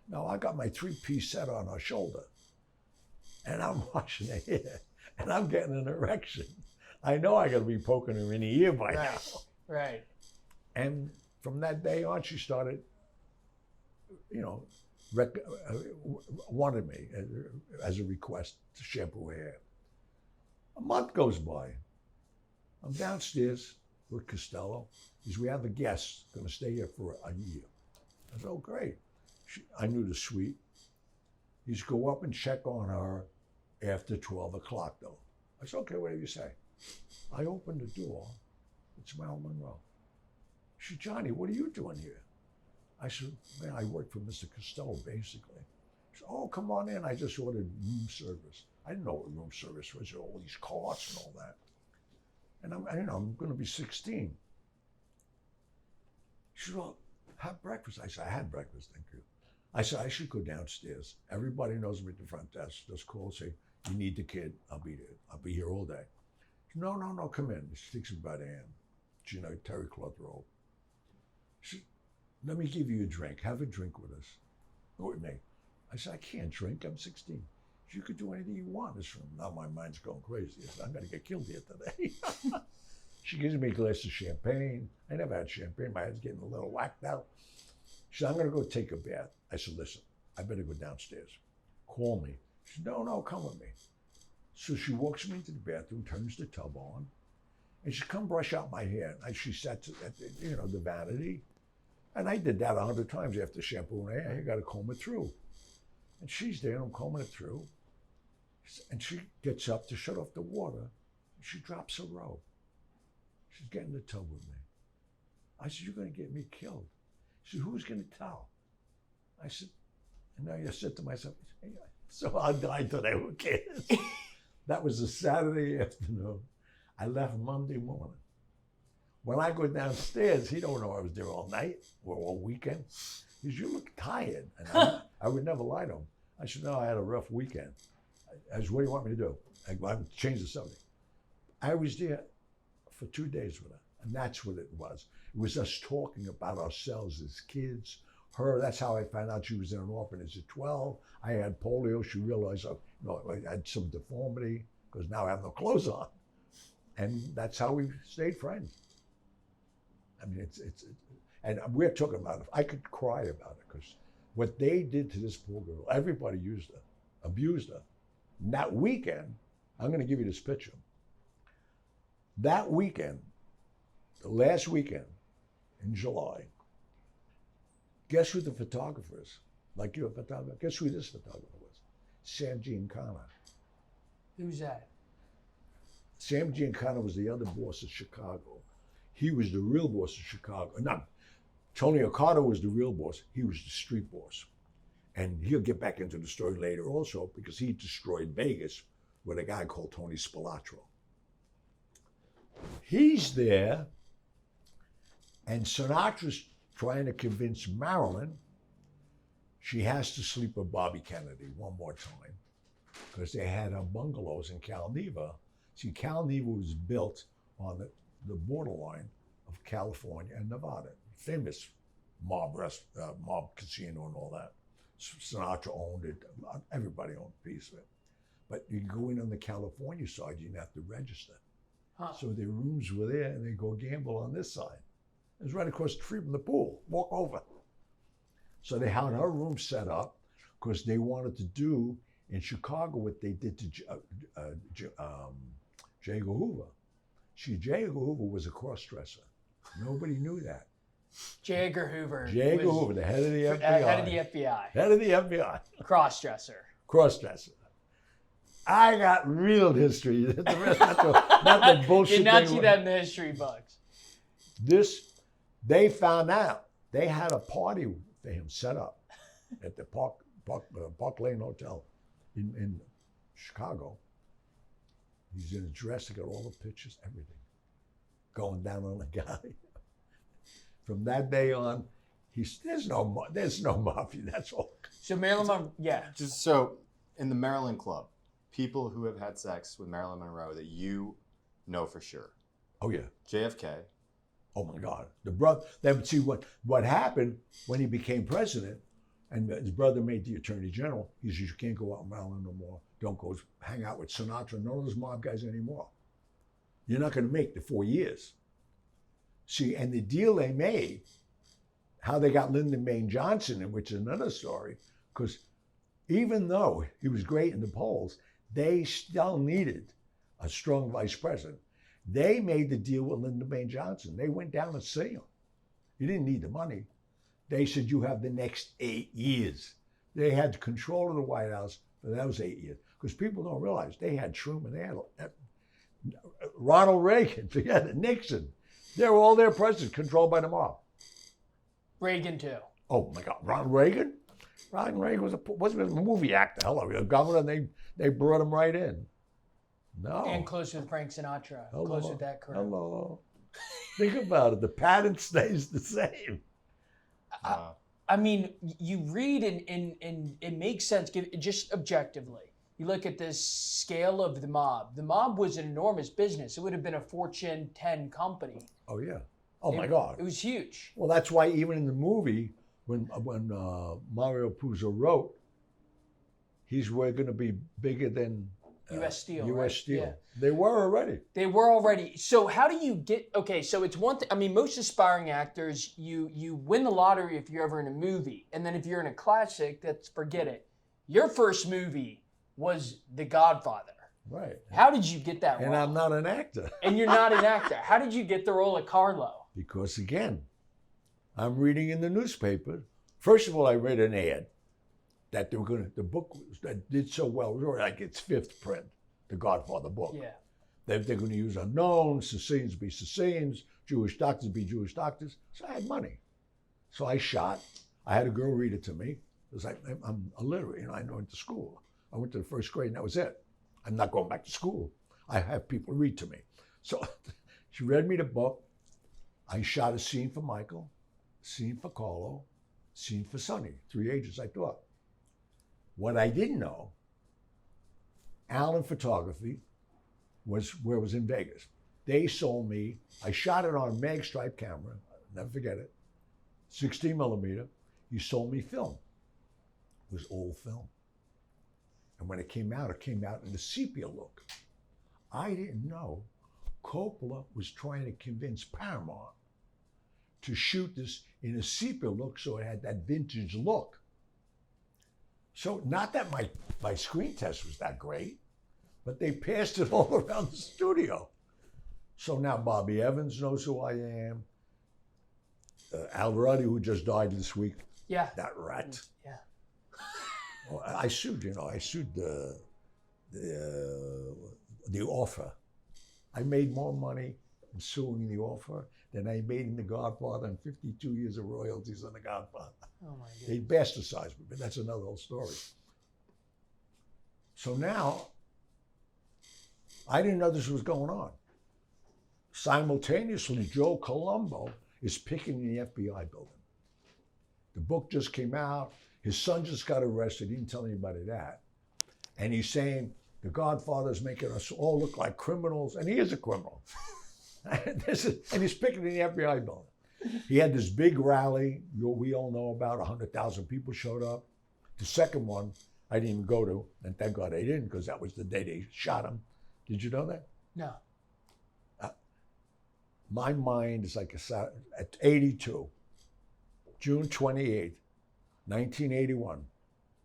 Now I got my 3-piece set on her shoulder, and I'm washing her hair, and I'm getting an erection. I know I got to be poking her in the ear by now. Right. And from that day on, she started, wanted me as a request to shampoo her hair. A month goes by. I'm downstairs with Costello. We have a guest going to stay here for a year. I said, oh, great. I knew the suite. He's go up and check on her after 12 o'clock, though. I said, okay, whatever you say. I opened the door. It's Marilyn Monroe. She said, Johnny, what are you doing here? I said, man, I work for Mr. Costello, basically. She said, oh, come on in. I just ordered room service. I didn't know what room service was, all these carts and all that. And I'm going to be 16. She said, well, have breakfast. I said, I had breakfast, thank you. I said, I should go downstairs. Everybody knows me at the front desk. Just call, say, you need the kid. I'll be there. I'll be here all day. No, come in. She takes me by the hand. She, terry cloth robe. She, let me give you a drink. Have a drink with us. Go with me. I said, I can't drink. I'm 16. You could do anything you want in this room. Now my mind's going crazy. I said, I'm going to get killed here today. She gives me a glass of champagne. I never had champagne. My head's getting a little whacked out. She said, I'm going to go take a bath. I said, listen, I better go downstairs. Call me. She said, no, come with me. So she walks me into the bathroom, turns the tub on, and she come brush out my hair. And she sat at the vanity. And I did that 100 times after shampoo and hair. You got to comb it through. And she's there, and I'm combing it through. And she gets up to shut off the water. And she drops her robe. She's getting in the tub with me. I said, you're going to get me killed. She said, who's going to tell? I said, and I said to myself, hey, so I'll die today, who cares? That was a Saturday afternoon. I left Monday morning. When I go downstairs, he don't know I was there all night or all weekend. He said, you look tired. And I would never lie to him. I said, no, I had a rough weekend. I said, what do you want me to do? I would change the subject. I was there for 2 days with her, and that's what it was. It was us talking about ourselves as kids. Her, that's how I found out she was in an orphanage at 12. I had polio. She realized I had some deformity because now I have no clothes on. And that's how we stayed friends. I mean, and we're talking about it. I could cry about it because what they did to this poor girl, everybody used her, abused her. And that weekend, I'm going to give you this picture. That weekend, the last weekend in July, guess who the photographer is? Like you're a photographer. Guess who this photographer was? Sam Giancana. Who's that? Sam Giancana was the other boss of Chicago. He was the real boss of Chicago. No, Tony Ocado was the real boss. He was the street boss. And he'll get back into the story later also because he destroyed Vegas with a guy called Tony Spilotro. He's there, and Sinatra's trying to convince Marilyn she has to sleep with Bobby Kennedy one more time because they had bungalows in Cal Neva. See, Cal Neva was built on the borderline of California and Nevada. Famous mob casino and all that. Sinatra owned it. Everybody owned a piece of it. But you go in on the California side, you didn't have to register. Huh. So their rooms were there, and they go gamble on this side. It was right across the street from the pool. Walk over. So they had her room set up because they wanted to do in Chicago what they did to J. Edgar Hoover. See, J. Edgar Hoover was a cross-dresser. Nobody knew that. J. Edgar Hoover. J. Edgar Hoover, the head of the FBI. Head of the FBI. Head of the FBI. Cross-dresser. Cross-dresser. I got real history. The rest, not the bullshit. Did not see that in the history books. They found out. They had a party for him set up at the Park Lane Hotel in Chicago. He's in a dress. They got all the pictures, everything, going down on the guy. From that day on, there's no mafia. That's all. So Marilyn Monroe, yeah. Just so in the Maryland Club, people who have had sex with Marilyn Monroe that you know for sure. Oh yeah. JFK. Oh my God. The brother. Then see what happened when he became president, and his brother made the attorney general. He said, you can't go out with Marilyn no more. Don't go hang out with Sinatra. None of those mob guys anymore. You're not going to make the 4 years. See, and the deal they made, how they got Lyndon Baines Johnson in, which is another story, because even though he was great in the polls, they still needed a strong vice president. They made the deal with Lyndon Baines Johnson. They went down to see him. He didn't need the money. They said, you have the next 8 years. They had control of the White House for those 8 years. Because people don't realize they had Truman, they had Ronald Reagan, they had Nixon. They were all their presidents controlled by the mob. Reagan too. Oh my God, Ronald Reagan? Ronald Reagan wasn't a movie actor. Hello, he was a governor, and they brought him right in. No. And close with Frank Sinatra. Hello. Close with that crew. Hello. Think about it. The pattern stays the same. I mean, you read and it makes sense, just objectively. You look at this scale of the mob. The mob was an enormous business. It would have been a Fortune 10 company. Oh yeah. Oh my God. It was huge. Well, that's why even in the movie, when Mario Puzo wrote, we're going to be bigger than U.S. Steel. U.S. Right? Steel. Yeah. They were already. They were already. So how do you get? Okay, so it's one thing. I mean, most aspiring actors, you win the lottery if you're ever in a movie, and then if you're in a classic, forget it. Your first movie was The Godfather. Right. How did you get that role? And I'm not an actor. And you're not an actor. How did you get the role of Carlo? Because again, I'm reading in the newspaper. First of all, I read an ad that they were going to, the book that did so well, it was like its 5th print, the Godfather book. Yeah. They're going to use unknowns, Sicilians be Sicilians, Jewish doctors be Jewish doctors. So I had money. So I shot. I had a girl read it to me. Because I'm illiterate, I went to school. I went to the 1st grade and that was it. I'm not going back to school. I have people read to me. So she read me the book. I shot a scene for Michael, scene for Carlo, scene for Sonny, 3 agents I thought. What I didn't know, Allen Photography was where it was in Vegas. They sold me, I shot it on a mag stripe camera, I'll never forget it, 16 millimeter. He sold me film. It was old film. And when it came out in the sepia look. I didn't know Coppola was trying to convince Paramount to shoot this in a sepia look so it had that vintage look. So not that my screen test was that great, but they passed it all around the studio. So now Bobby Evans knows who I am. Al Ruddy, who just died this week. Yeah. That rat. Yeah. Well, I sued the offer. I made more money in suing the offer than I made in The Godfather and 52 years of royalties on The Godfather. Oh my goodness. They bastardized me, but that's another whole story. So now, I didn't know this was going on. Simultaneously, Joe Colombo is picking the FBI building. The book just came out. His son just got arrested. He didn't tell anybody that. And he's saying, The Godfather's making us all look like criminals. And he is a criminal. And he's picking the FBI building. He had this big rally we all know about. 100,000 people showed up. The second one, I didn't even go to. And thank God I didn't, because that was the day they shot him. Did you know that? No. My mind is like at 82, June 28th, 1981.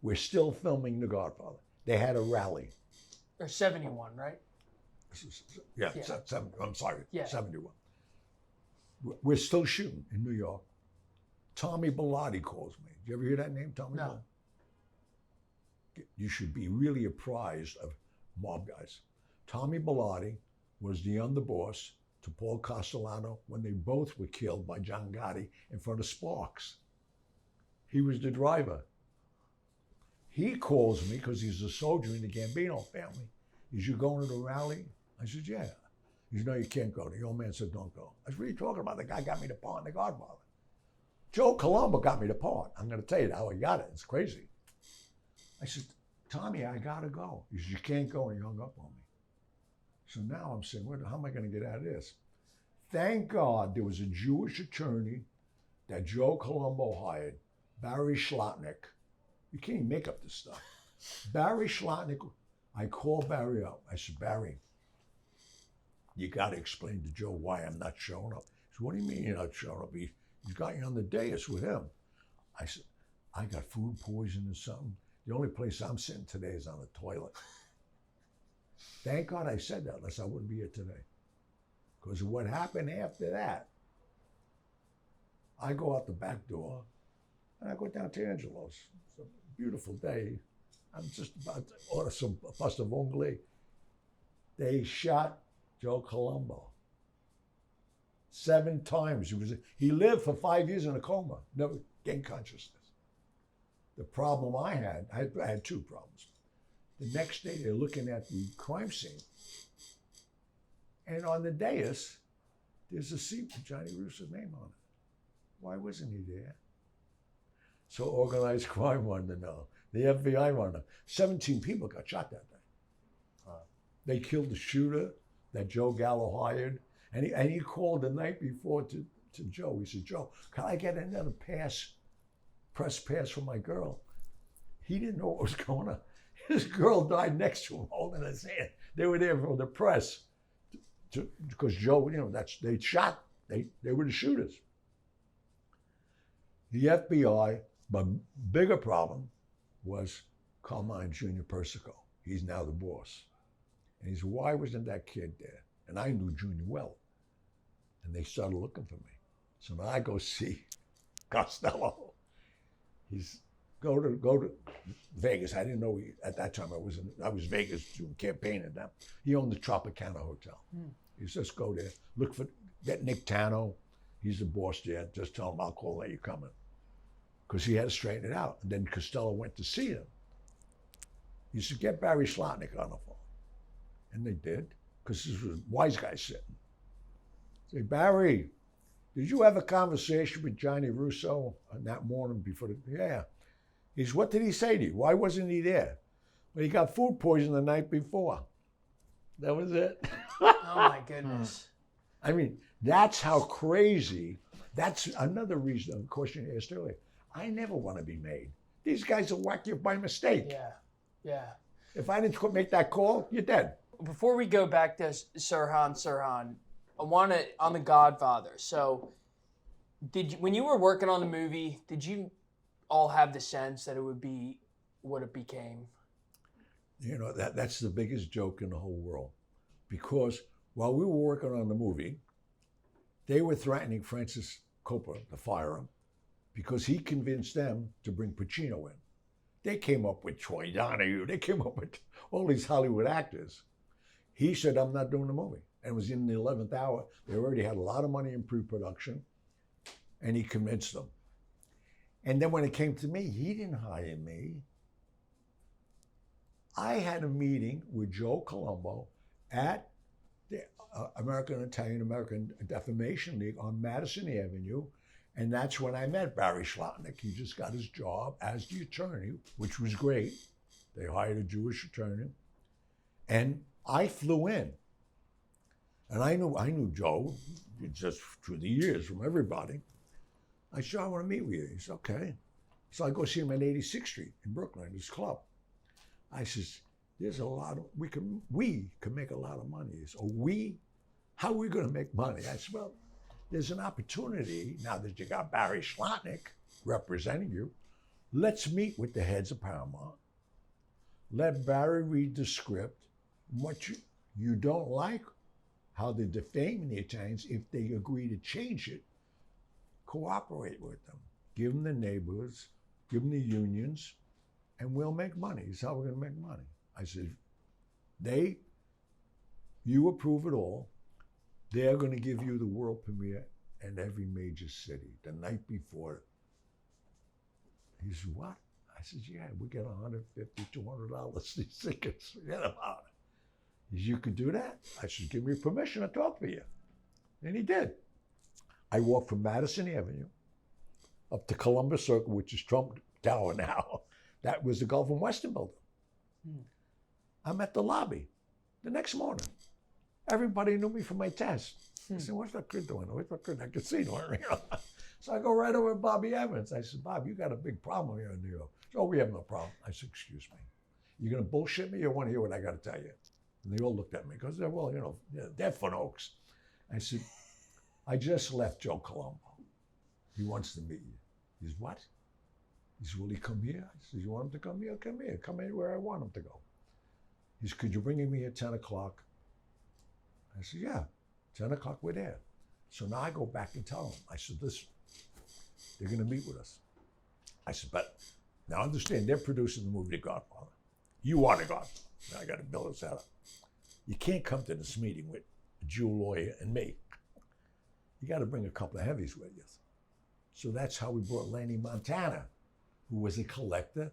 We're still filming The Godfather. They had a rally. Or 71, right? Yeah. I'm sorry, yeah. 71. We're still shooting in New York. Tommy Bellotti calls me. Did you ever hear that name, Tommy? No. You should be really apprised of mob guys. Tommy Bellotti was the underboss to Paul Castellano when they both were killed by John Gotti in front of Sparks. He was the driver. He calls me because he's a soldier in the Gambino family. He said, "You going to the rally?" I said, "Yeah." He said, "No, you can't go." The old man said, "Don't go." I said, "What are you talking about? The guy got me the part in The Godfather." Joe Colombo got me the part. I'm going to tell you how he got it. It's crazy. I said, "Tommy, I got to go." He said, "You can't go," and he hung up on me. So now I'm saying, how am I going to get out of this? Thank God there was a Jewish attorney that Joe Colombo hired, Barry Schlotnick. You can't even make up this stuff. Barry Schlotnick, I called Barry up. I said, "Barry, you got to explain to Joe why I'm not showing up." He said, "What do you mean you're not showing up? He's got you on the dais with him." I said, "I got food poisoning or something. The only place I'm sitting today is on the toilet." Thank God I said that, unless I wouldn't be here today. Because what happened after that, I go out the back door and I go down to Angelo's. It's a beautiful day. I'm just about to order some pasta vongole. They shot Joe Colombo 7 times. He lived for 5 years in a coma, never gained consciousness. The problem I had 2 problems. The next day, they're looking at the crime scene. And on the dais, there's a seat with Gianni Russo's name on it. Why wasn't he there? So organized crime wanted to know. The FBI wanted to know. 17 people got shot that day. They killed the shooter that Joe Gallo hired. And he called the night before to Joe. He said, Joe, can I get another press pass for my girl? He didn't know what was going on. His girl died next to him holding his hand. They were there for the press. Because Joe, they shot. They were the shooters. The FBI, but bigger problem was Carmine Jr. Persico. He's now the boss. And he said, why wasn't that kid there? And I knew Junior well. And they started looking for me. So when I go see Costello, he's go to Vegas. I didn't know at that time I was Vegas doing campaigning now. He owned the Tropicana Hotel. He says, go there, get Nick Tano. He's the boss there. Just tell him I'll call when you're coming. Because he had to straighten it out. And then Costello went to see him. He said, get Barry Slotnick on the phone. And they did, because this was a wise guy sitting. Say, Barry, did you have a conversation with Gianni Russo on that morning before yeah. He said, what did he say to you? Why wasn't he there? Well, he got food poisoning the night before. That was it. Oh my goodness. I mean, that's how crazy, that's another reason, the question you asked earlier. I never want to be made. These guys will whack you by mistake. Yeah. If I didn't make that call, you're dead. Before we go back to Sirhan, I want to, on The Godfather. So, when you were working on the movie, did you all have the sense that it would be what it became? That's the biggest joke in the whole world. Because while we were working on the movie, they were threatening Francis Coppola to fire him because he convinced them to bring Pacino in. They came up with Troy Donahue. They came up with all these Hollywood actors. He said, I'm not doing the movie. And it was in the 11th hour. They already had a lot of money in pre-production, and he convinced them. And then when it came to me, he didn't hire me. I had a meeting with Joe Colombo at the Italian-American Defamation League on Madison Avenue, and that's when I met Barry Slotnick. He just got his job as the attorney, which was great. They hired a Jewish attorney. And I flew in. And I knew Joe just through the years from everybody. I said, I want to meet with you. He said, okay. So I go see him at 86th Street in Brooklyn, his club. I says, there's a lot of, we can make a lot of money. He said, how are we going to make money? I said, well, there's an opportunity now that you got Barry Slotnick representing you. Let's meet with the heads of Paramount. Let Barry read the script. What you don't like, how they're defaming the Italians, if they agree to change it, cooperate with them. Give them the neighborhoods, give them the unions, and we'll make money. This is how we're going to make money. I said, you approve it all. They're going to give you the world premiere in every major city the night before. He said, what? I said, yeah, we get $150, $200 these tickets. Forget about it. He said, you could do that? I said, give me permission to talk to you. And he did. I walked from Madison Avenue up to Columbus Circle, which is Trump Tower now. That was the Gulf and Western building. I'm at the lobby the next morning. Everybody knew me from my test. I said, what's that kid doing? What's that kid? I could see doing it. So I go right over to Bobby Evans. I said, Bob, you got a big problem here in New York. So, we have no problem. I said, excuse me. You going to bullshit me or want to hear what I got to tell you? And they all looked at me because they're, well, they're fun oaks. I said, I just left Joe Colombo. He wants to meet you. He says, what? He says, will he come here? I said, you want him to come here? Come here. Come anywhere I want him to go. He said, could you bring him here at 10 o'clock? I said, yeah, 10 o'clock we're there. So now I go back and tell him. I said, listen, they're going to meet with us. I said, but now understand, they're producing the movie The Godfather. You are the Godfather. Now I got to build this out. You can't come to this meeting with a Jew lawyer and me. You got to bring a couple of heavies with you. So that's how we brought Lanny Montana, who was a collector,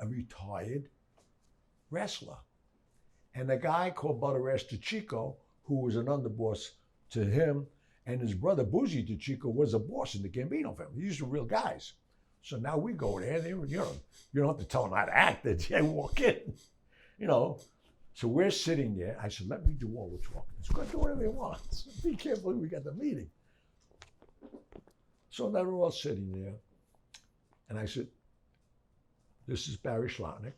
a retired wrestler. And a guy called Butter Ass DeChico, who was an underboss to him, and his brother Bougie DeChico was a boss in the Gambino family. These were real guys. So now we go there, you don't have to tell them how to act, they walk in, So we're sitting there. I said, let me do all the talking. He's going to do whatever he wants. Be careful, we got the meeting. So now we're all sitting there. And I said, this is Barry Schlotnick.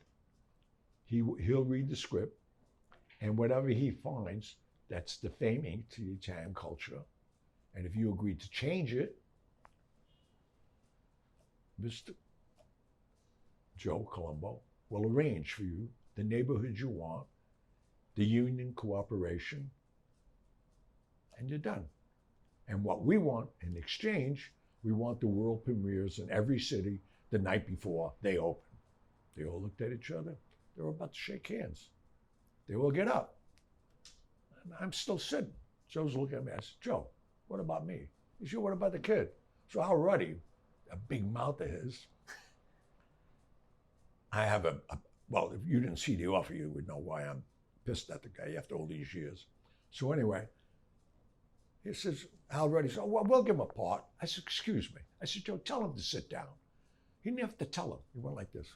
He'll read the script. And whatever he finds that's defaming to the Italian culture, and if you agree to change it, Mr. Joe Colombo will arrange for you the neighborhood you want, the union cooperation, and you're done. And what we want in exchange, we want the world premieres in every city the night before they open. They all looked at each other. They were about to shake hands. They all get up. And I'm still sitting. Joe's looking at me. I said, Joe, what about me? He said, what about the kid? So Al Ruddy, a big mouth of his, I have well, if you didn't see the offer, you would know why I'm pissed at the guy after all these years. So anyway, he says, Al Ruddy said, well, we'll give him a part. I said, excuse me. I said, Joe, tell him to sit down. He didn't have to tell him. He went like this.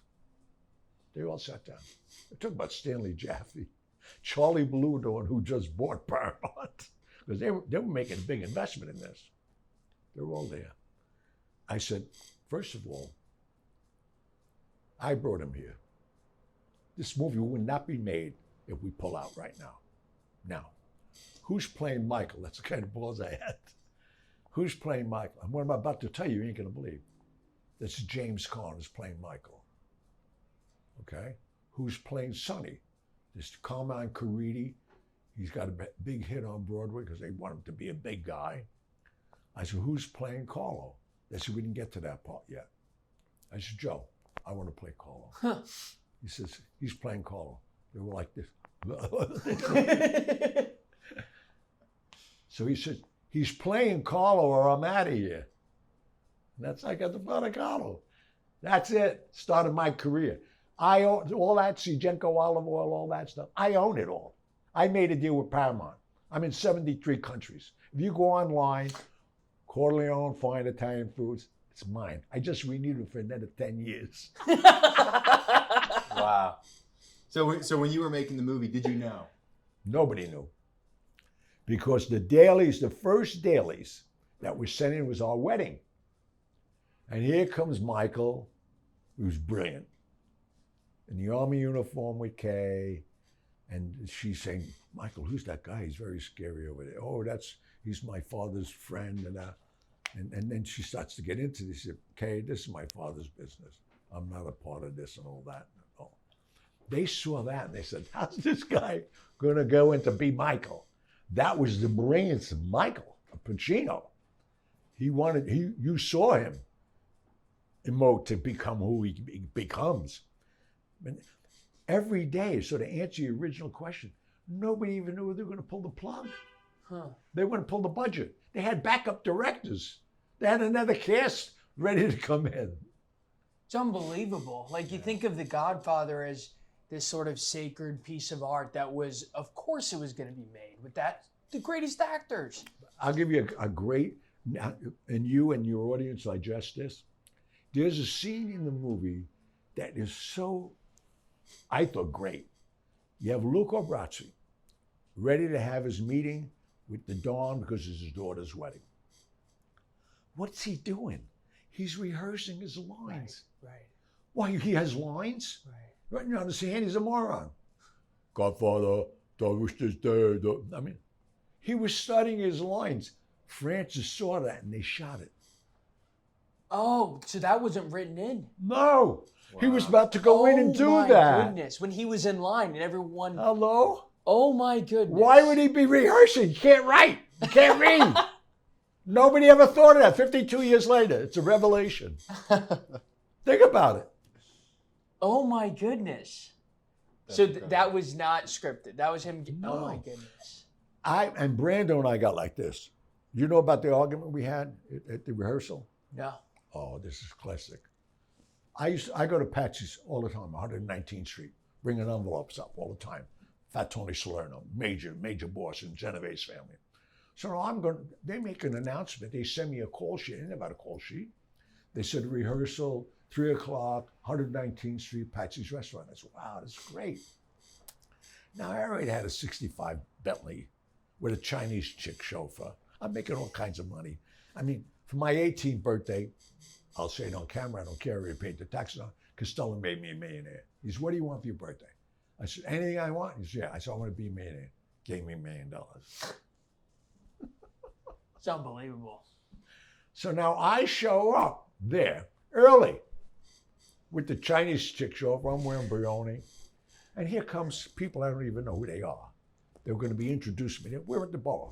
They all sat down. They talked about Stanley Jaffe, Charlie Bluedorn, who just bought Paramount, because they were making a big investment in this. They were all there. I said, first of all, I brought him here. This movie would not be made if we pull out right now. Now, who's playing Michael? That's the kind of balls I had. Who's playing Michael? And what I'm about to tell you, you ain't gonna believe. This is James Caan is playing Michael. Okay? Who's playing Sonny? This is Carmine Caridi. He's got a big hit on Broadway because they want him to be a big guy. I said, who's playing Carlo? They said, we didn't get to that part yet. I said, Joe, I want to play Carlo. Huh. He says, he's playing Carlo. They were like this. So he said, he's playing Carlo or I'm out of here. And that's I got the blood of Carlo. That's it. Started my career. I own all that Sigenko olive oil, all that stuff. I own it all. I made a deal with Paramount. I'm in 73 countries. If you go online, Corleone Fine Italian Foods, it's mine. I just renewed it for another 10 years. Wow. So when you were making the movie, did you know? Nobody knew. Because the dailies, the first dailies that were sent in was our wedding. And here comes Michael, who's brilliant, in the Army uniform with Kay. And she's saying, Michael, who's that guy? He's very scary over there. Oh, he's my father's friend. And then she starts to get into this. She said, Kay, this is my father's business. I'm not a part of this and all that. Oh. They saw that and they said, how's this guy going to go into be Michael? That was the brilliance of Michael, Pacino. You saw him emote to become who he becomes. And every day, so to answer your original question, nobody even knew they were going to pull the plug. Huh. They wouldn't pull the budget. They had backup directors. They had another cast ready to come in. It's unbelievable. Like, you think of The Godfather as this sort of sacred piece of art that was, of course it was going to be made with the greatest actors. I'll give you a great, and you and your audience digest this. There's a scene in the movie that is so, I thought, great. You have Luca Brasi ready to have his meeting with the Dawn because it's his daughter's wedding. What's he doing? He's rehearsing his lines. Right. Why, he has lines? Right. You understand? He's a moron. Godfather, I mean, he was studying his lines. Francis saw that and they shot it. Oh, so that wasn't written in. No, Wow. he was about to go in and do that. Oh my goodness, when he was in line and everyone. Hello? Oh my goodness. Why would he be rehearsing? You can't write. You can't read. Nobody ever thought of that. 52 years later, it's a revelation. Think about it. Oh my goodness. So that was not scripted. That was him. No. Oh my goodness. And Brando and I got like this. You know about the argument we had at the rehearsal? No. Oh, this is classic. I go to Patsy's all the time, 119th Street, bringing envelopes up all the time. Fat Tony Salerno, major boss in Genevieve's family. So now they make an announcement. They send me a call sheet. I didn't have a call sheet. They said rehearsal, 3 o'clock, 119th Street, Patsy's Restaurant. I said, wow, that's great. Now, I already had a 65 Bentley with a Chinese chick chauffeur. I'm making all kinds of money. I mean, for my 18th birthday, I'll say it on camera, I don't care if you paid the taxes on, Costello made me a millionaire. He said, what do you want for your birthday? I said, anything I want? He said, yeah. I said, I want to be a millionaire. Gave me $1 million. It's unbelievable. So now I show up there early with the Chinese chick chauffeur. I'm wearing Brioni. And here comes people I don't even know who they are. They were going to be introducing me. We're at the bar.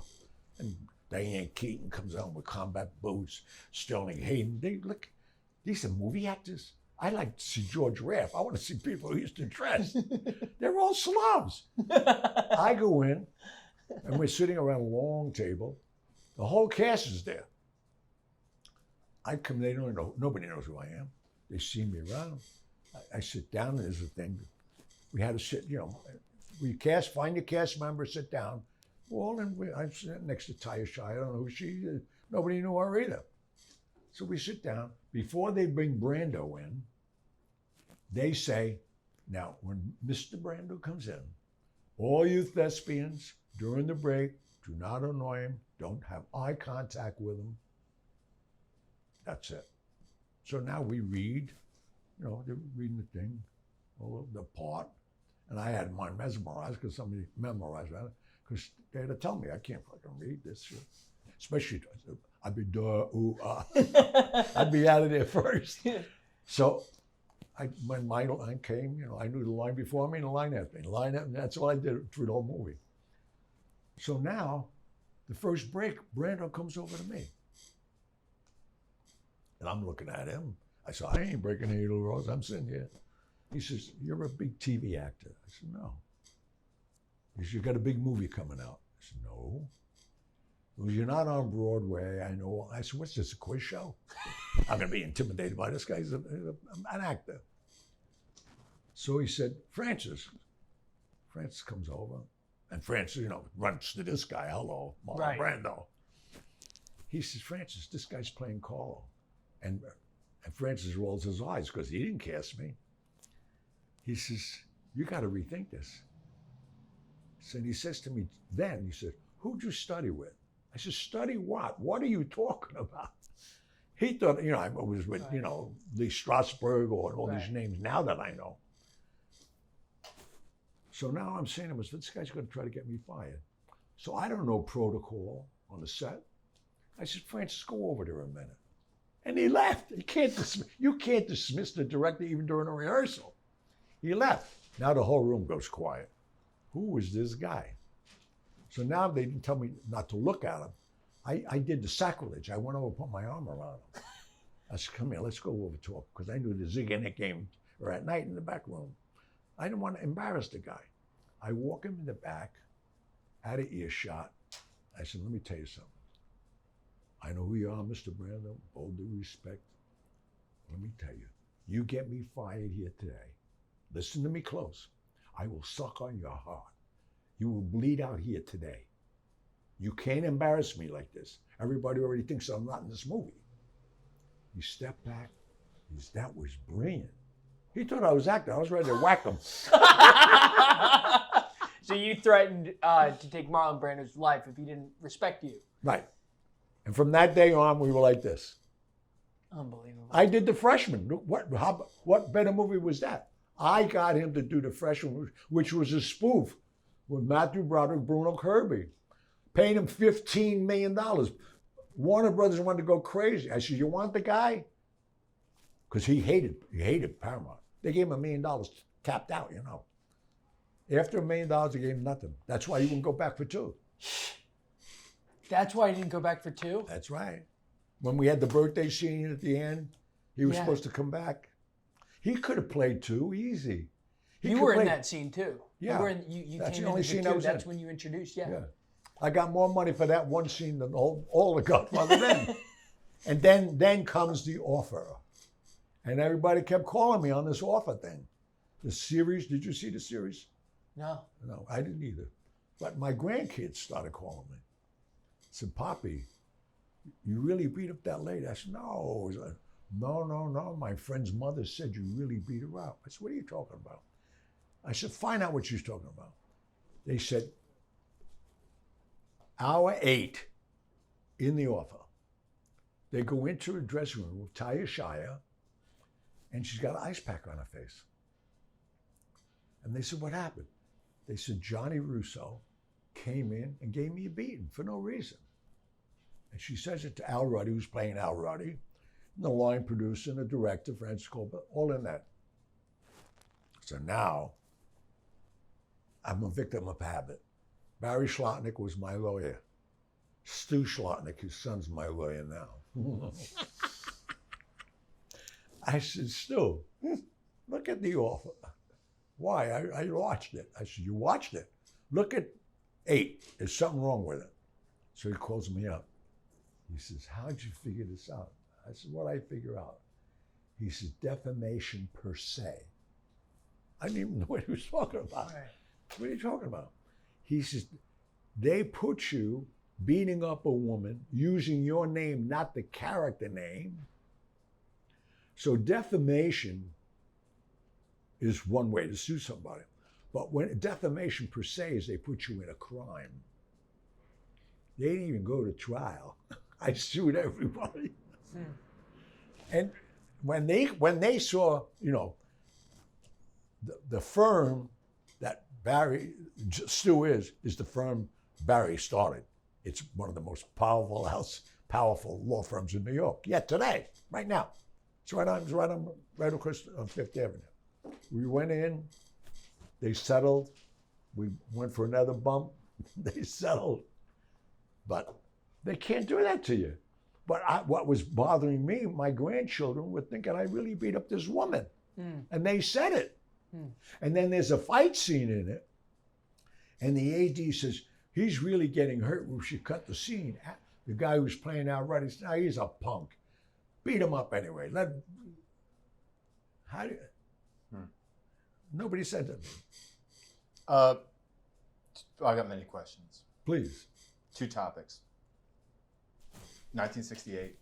And Diane Keaton comes out with combat boots. Sterling Hayden. They look, these are movie actors. I like to see George Raft. I want to see people who used to dress. They're all slobs. I go in, and we're sitting around a long table. The whole cast is there. I come, they don't know, nobody knows who I am. They see me around. I sit down, and there's a thing. We had to sit, find your cast member, sit down. Well, and I'm sitting next to Taya Shire. I don't know who she is. Nobody knew her either. So we sit down. Before they bring Brando in, they say, now, when Mr. Brando comes in, all you thespians, during the break, do not annoy him. Don't have eye contact with him. That's it. So now we read, they're reading the thing, all the part. And I had mine mesmerized because somebody memorized that. Because they had to tell me, I can't fucking read this shit. Especially, I'd be I'd be out of there first. So when my line came, I knew the line before me and the line after me. Line after me, that's all I did through the whole movie. So now, the first break, Brando comes over to me. And I'm looking at him. I said, I ain't breaking any rules. I'm sitting here. He says, you're a big TV actor. I said, no. He said, you got a big movie coming out. I said, no. He goes, you're not on Broadway. I know. I said, what's this, a quiz show? I'm going to be intimidated by this guy. He's an actor. So he said, Francis. Francis comes over. And Francis, runs to this guy. Hello, Marlon Brando. He says, Francis, this guy's playing Carlo. And Francis rolls his eyes because he didn't cast me. He says, you got to rethink this. So he says to me then, he said, who'd you study with? I said, study what? What are you talking about? He thought, I was with, Lee Strasberg or all these names now that I know. So now I'm saying to him, this guy's going to try to get me fired. So I don't know protocol on the set. I said, Francis, go over there a minute. And he left. You can't dismiss the director even during a rehearsal. He left. Now the whole room goes quiet. Who was this guy? So now they didn't tell me not to look at him. I did the sacrilege. I went over and put my arm around him. I said, come here, let's go over talk. Because I knew the Zig and Nick game were at night in the back room. I didn't want to embarrass the guy. I walk him in the back, out of earshot. I said, let me tell you something. I know who you are, Mr. Brando, all due respect. Let me tell you, you get me fired here today. Listen to me close. I will suck on your heart. You will bleed out here today. You can't embarrass me like this. Everybody already thinks I'm not in this movie. He stepped back. That was brilliant. He thought I was acting. I was ready to whack him. So you threatened to take Marlon Brando's life if he didn't respect you. Right. And from that day on, we were like this. Unbelievable. I did The Freshman. What better movie was that? I got him to do The Freshman, which was a spoof with Matthew Broderick, Bruno Kirby. Paying him $15 million. Warner Brothers wanted to go crazy. I said, you want the guy? Because he hated Paramount. They gave him $1 million, tapped out, After $1 million, they gave him nothing. That's why he wouldn't go back for 2. That's why he didn't go back for 2? That's right. When we had the birthday scene at the end, he was supposed to come back. He could have played 2 easy. You were in that scene too. Yeah. You That's came the only into scene the I 2. was That's in. when you introduced, Yeah. I got more money for that one scene than all the Godfather then. And then comes the offer. And everybody kept calling me on this offer thing. The series, did you see the series? No. No, I didn't either. But my grandkids started calling me. Said, Poppy, you really beat up that lady? I said, no, it was a No. My friend's mother said you really beat her up. I said, what are you talking about? I said, find out what she's talking about. They said, hour 8 in the offer. They go into her dressing room with Talia Shire, and she's got an ice pack on her face. And they said, what happened? They said, Gianni Russo came in and gave me a beating for no reason. And she says it to Al Ruddy, who's playing Al Ruddy, and the line producer and the director, Francis Coppola, all in that. So now, I'm a victim of habit. Barry Schlotnick was my lawyer. Stu Schlotnick, his son's my lawyer now. I said, Stu, look at the offer. Why? I watched it. I said, you watched it? Look at 8. There's something wrong with it. So he calls me up. He says, how'd you figure this out? I said, what'd I figure out? He says, defamation per se. I didn't even know what he was talking about. Right. What are you talking about? He says, they put you beating up a woman using your name, not the character name. So defamation is one way to sue somebody. But when defamation per se is they put you in a crime. They didn't even go to trial. I sued everybody. And when they saw, you know, the firm that Stu is the firm Barry started. It's one of the most powerful law firms in New York. Yet today, right now, it's right across on Fifth Avenue. We went in, they settled. We went for another bump, they settled. But they can't do that to you. But what was bothering me, my grandchildren were thinking I really beat up this woman. And they said it. And then there's a fight scene in it. And the AD says, he's really getting hurt. We should cut the scene. The guy who's playing out right, he's a punk. Beat him up anyway. Nobody said that to me. I got many questions. Please. 2 topics. 1968,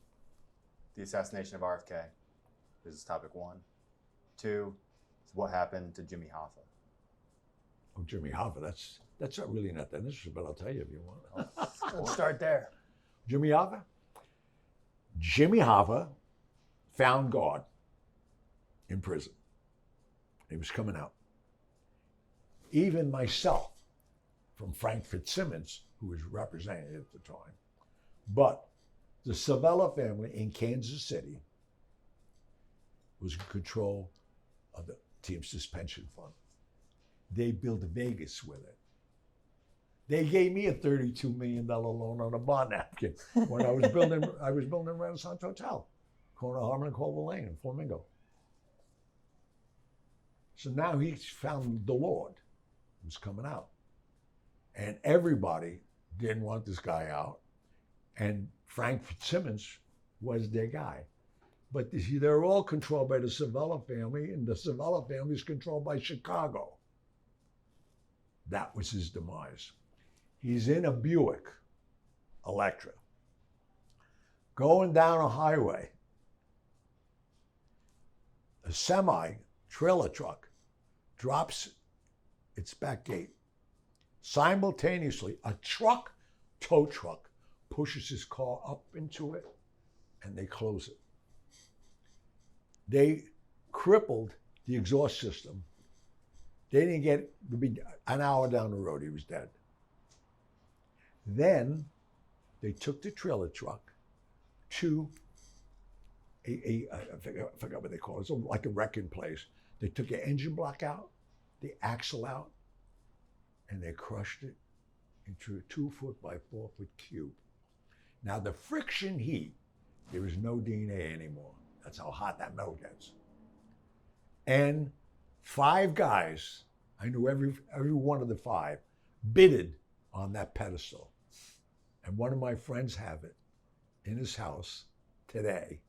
the assassination of RFK. This is topic 1. 2, what happened to Jimmy Hoffa? Oh, Jimmy Hoffa, that's not really not that interesting, but I'll tell you if you want. We'll start there. Jimmy Hoffa? Jimmy Hoffa found God in prison. He was coming out. Even myself, from Frank Fitzsimmons, who was representing at the time, but the Savella family in Kansas City was in control of the Teamsters Pension Fund. They built Vegas with it. They gave me a $32 million loan on a bond napkin when I was building Renaissance Hotel, corner of Harmon and Culver Lane in Flamingo. So now he's found the Lord who's coming out. And everybody didn't want this guy out. And Frank Fitzsimmons was their guy. But they're all controlled by the Savella family, and the Savella family is controlled by Chicago. That was his demise. He's in a Buick Electra, going down a highway. A semi-trailer truck drops its back gate. Simultaneously, a tow truck, pushes his car up into it, and they close it. They crippled the exhaust system. They didn't get to be an hour down the road, he was dead. Then they took the trailer truck to I forgot what they call it. It's like a wrecking place. They took the engine block out, the axle out, and they crushed it into a 2-foot by 4-foot cube. Now the friction heat, there is no DNA anymore. That's how hot that metal gets. And 5 guys, I knew every one of the 5, bidded on that pedestal. And one of my friends have it in his house today.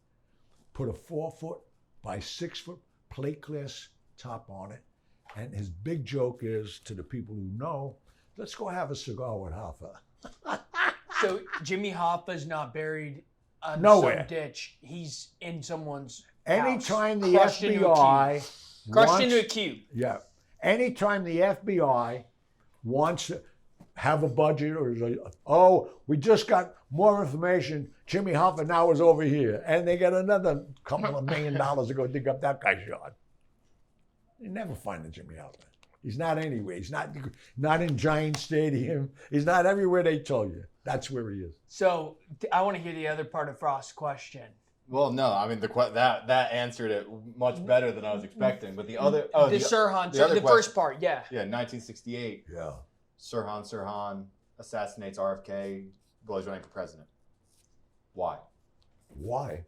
Put a 4-foot by 6-foot plate glass top on it. And his big joke is, to the people who know, let's go have a cigar with Hoffa. So Jimmy Hoffa's not buried Nowhere. some ditch. He's in someone's Anytime house, the crushed into a FBI cube. Crushed wants, into a cube. yeah, anytime the FBI wants to have a budget or is like, oh, we just got more information. Jimmy Hoffa now is over here, and they get another couple of $1 million to go dig up that guy's yard. You never find a Jimmy Hoffa. He's not anywhere. He's not in Giant Stadium. He's not everywhere they tell you. That's where he is. So I want to hear the other part of Frost's question. Well, no, I mean that answered it much better than I was expecting. But the other, The Sirhan, the first part, yeah. Yeah, 1968. Yeah. Sirhan Sirhan assassinates RFK, blows running for president. Why? Why?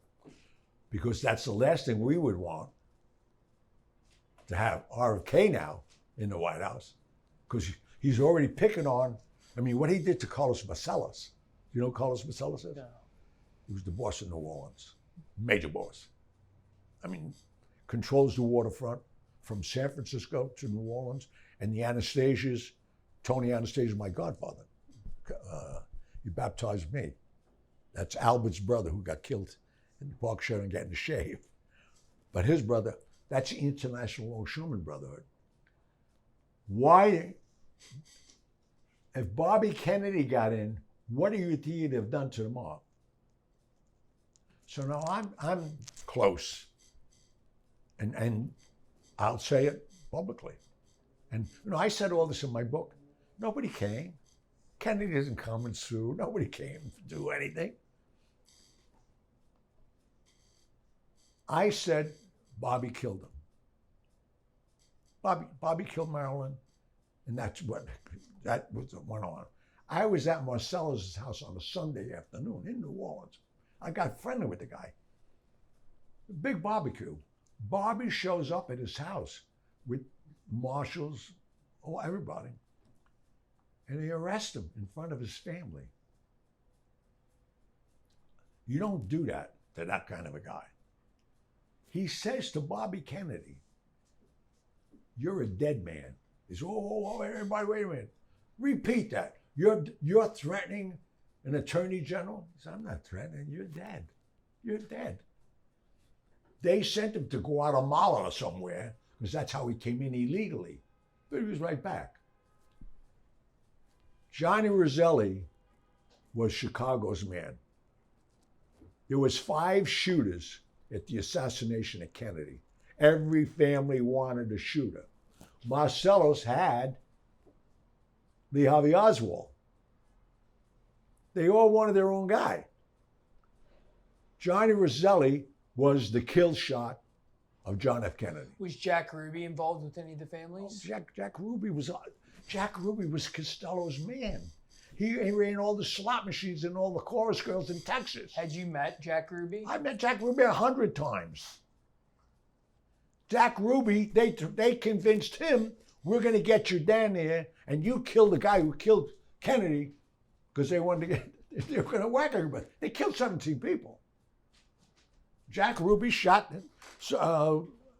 Because that's the last thing we would want, to have RFK now in the White House. Because he's already picking on, I mean, what he did to Carlos Marcellus. You know who Carlos Marcellus is? No. He was the boss of New Orleans, major boss. I mean, controls the waterfront from San Francisco to New Orleans, and the Anastasias, Tony Anastasia, my godfather, he baptized me. That's Albert's brother who got killed in the Park Sheridan getting a shave. But his brother, that's the International Longshoreman Brotherhood. Why, if Bobby Kennedy got in, what do you think he'd have done to the mob? So now I'm close, and I'll say it publicly. And I said all this in my book. Nobody came. Kennedy doesn't come and sue. Nobody came to do anything. I said Bobby killed him. Bobby killed Marilyn, and that was what went on. I was at Marcellus' house on a Sunday afternoon in New Orleans. I got friendly with the guy. Big barbecue. Bobby shows up at his house with marshals, everybody. And they arrest him in front of his family. You don't do that to that kind of a guy. He says to Bobby Kennedy, "You're a dead man." He says, "Oh, everybody, wait a minute. Repeat that. You're threatening an attorney general?" He said, "I'm not threatening. You're dead. You're dead." They sent him to Guatemala or somewhere because that's how he came in illegally. But he was right back. Gianni Russo was Chicago's man. There was 5 shooters at the assassination of Kennedy. Every family wanted a shooter. Marcellus had Lee Harvey Oswald. They all wanted their own guy. Gianni Russo was the kill shot of John F. Kennedy. Was Jack Ruby involved with any of the families? Jack Ruby was Costello's man. He ran all the slot machines and all the chorus girls in Texas. Had you met Jack Ruby? I met Jack Ruby 100 times. Jack Ruby, they convinced him, "We're going to get you down there and you kill the guy who killed Kennedy," because they wanted to they were going to whack everybody. They killed 17 people. Jack Ruby shot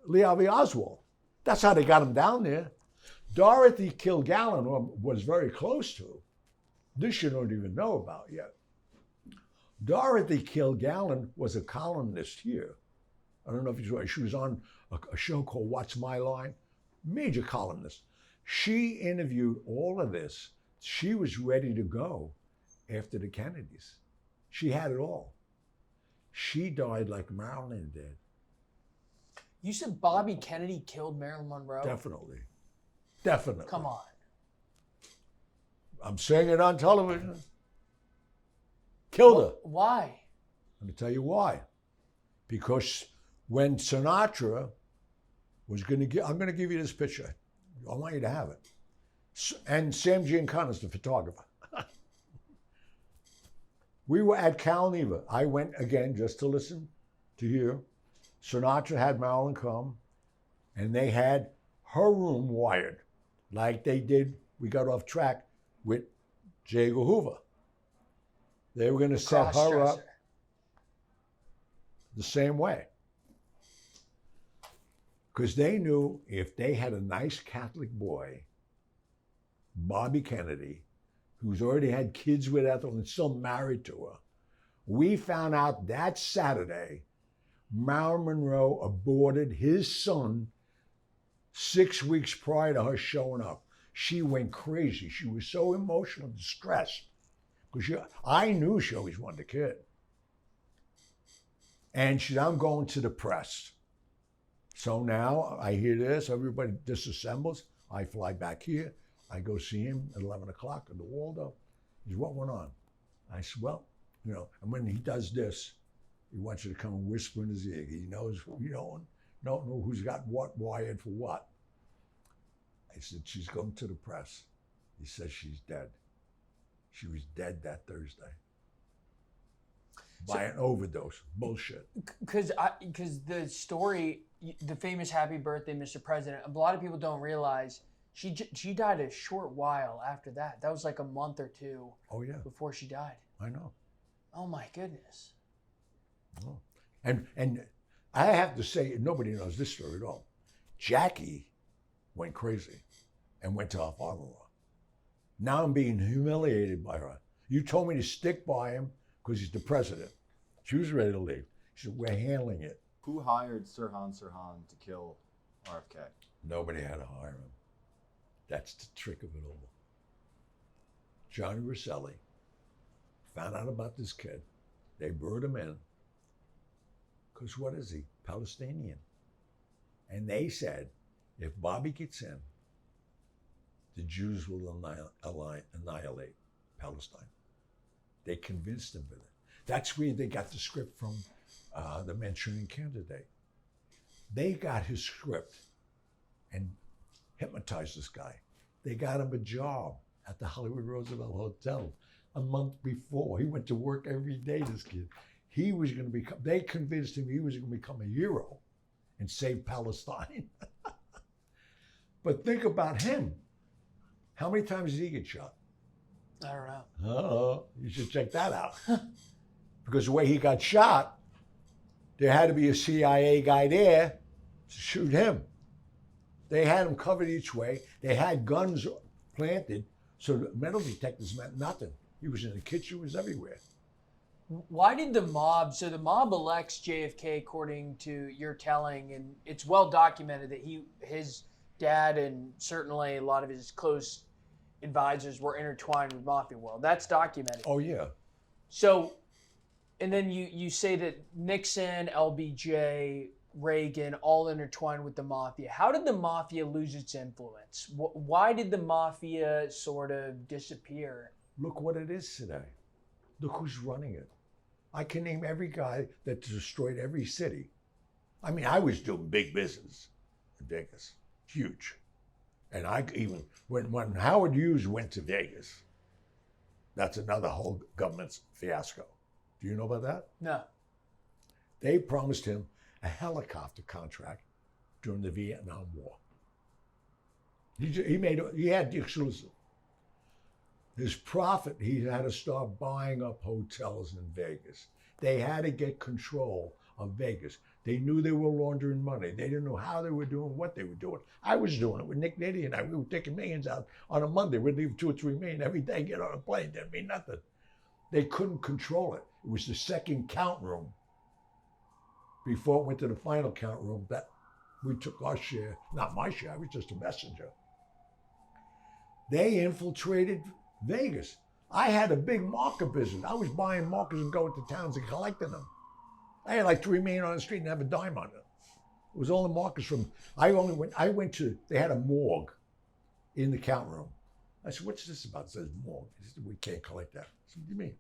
Lee Harvey Oswald. That's how they got him down there. Dorothy Kilgallen was very close to. This you don't even know about yet. Dorothy Kilgallen was a columnist here. I don't know if you saw her. She was on a show called What's My Line? Major columnist. She interviewed all of this. She was ready to go after the Kennedys. She had it all. She died like Marilyn did. You said Bobby Kennedy killed Marilyn Monroe? Definitely. Definitely. Come on. I'm saying it on television. Killed her. Why? Let me tell you why. Because when Sinatra was going to I'm going to give you this picture. I want you to have it. And Sam Giancana's the photographer. We were at Cal Neva. I went again just to listen, to hear. Sinatra had Marilyn come, and they had her room wired like they did. We got off track with J. Edgar Hoover. They were going to set her up the same way. Because they knew if they had a nice Catholic boy, Bobby Kennedy, who's already had kids with Ethel and still married to her, We found out that Saturday, Marilyn Monroe aborted his son 6 weeks prior to her showing up. She went crazy. She was so emotional, distressed. Because I knew she always wanted a kid. And she said, I'm going to the press. So now I hear this, everybody disassembles. I fly back here. I go see him at 11 o'clock at the Waldo. He said, what went on? I said, well, you know, and when he does this, he wants you to come and whisper in his ear. He knows, you don't know who's got what wired for what. I said, she's going to the press. He says she's dead. She was dead that Thursday. By an overdose. Bullshit. Because the story, the famous Happy Birthday, Mr. President, a lot of people don't realize she died a short while after that. That was like a month or two before she died. I know. Oh my goodness. Oh. And I have to say, nobody knows this story at all. Jackie went crazy and went to her father-in-law. Now I'm being humiliated by her. You told me to stick by him because he's the president. She was ready to leave. She said, we're handling it. Who hired Sirhan Sirhan to kill RFK? Nobody had to hire him. That's the trick of it all. Gianni Russo found out about this kid. They brought him in. Because what is he? Palestinian. And they said, if Bobby gets in, the Jews will annihilate Palestine. They convinced him of it. That's where they got the script from the Manchurian Candidate. They got his script and hypnotized this guy. They got him a job at the Hollywood Roosevelt Hotel a month before. He went to work every day, this kid. He was going to become, they convinced him he was going to become a hero and save Palestine. But think about him. How many times did he get shot? I don't know. Oh, you should check that out. Because the way he got shot, there had to be a CIA guy there to shoot him. They had him covered each way. They had guns planted, so the metal detectors meant nothing. He was in the kitchen, he was everywhere. Why did the mob, so the mob elects JFK according to your telling, and it's well documented that his dad and certainly a lot of his close advisors were intertwined with Mafia world. That's documented. Oh, yeah. So, and then you say that Nixon, LBJ, Reagan, all intertwined with the Mafia. How did the Mafia lose its influence? Why did the Mafia sort of disappear? Look what it is today. Look who's running it. I can name every guy that destroyed every city. I mean, I was doing big business in Vegas, huge. And I even, when Howard Hughes went to Vegas, that's another whole government fiasco. Do you know about that? No. They promised him a helicopter contract during the Vietnam War. He had the exclusive. His profit, he had to start buying up hotels in Vegas. They had to get control of Vegas. They knew they were laundering money. They didn't know how they were doing, what they were doing. I was doing it with Nick Nitty and I. We were taking millions out on a Monday. We'd leave 2 or 3 million every day, get on a plane. Didn't mean nothing. They couldn't control it. It was the second count room before it went to the final count room that we took our share. Not my share, I was just a messenger. They infiltrated Vegas. I had a big marker business. I was buying markers and going to towns and collecting them. I had like 3 million on the street and have a dime on it. It was all the markers from, I went to, they had a morgue in the count room. I said, what's this about? It says morgue. He said, we can't collect that. I said, what do you mean?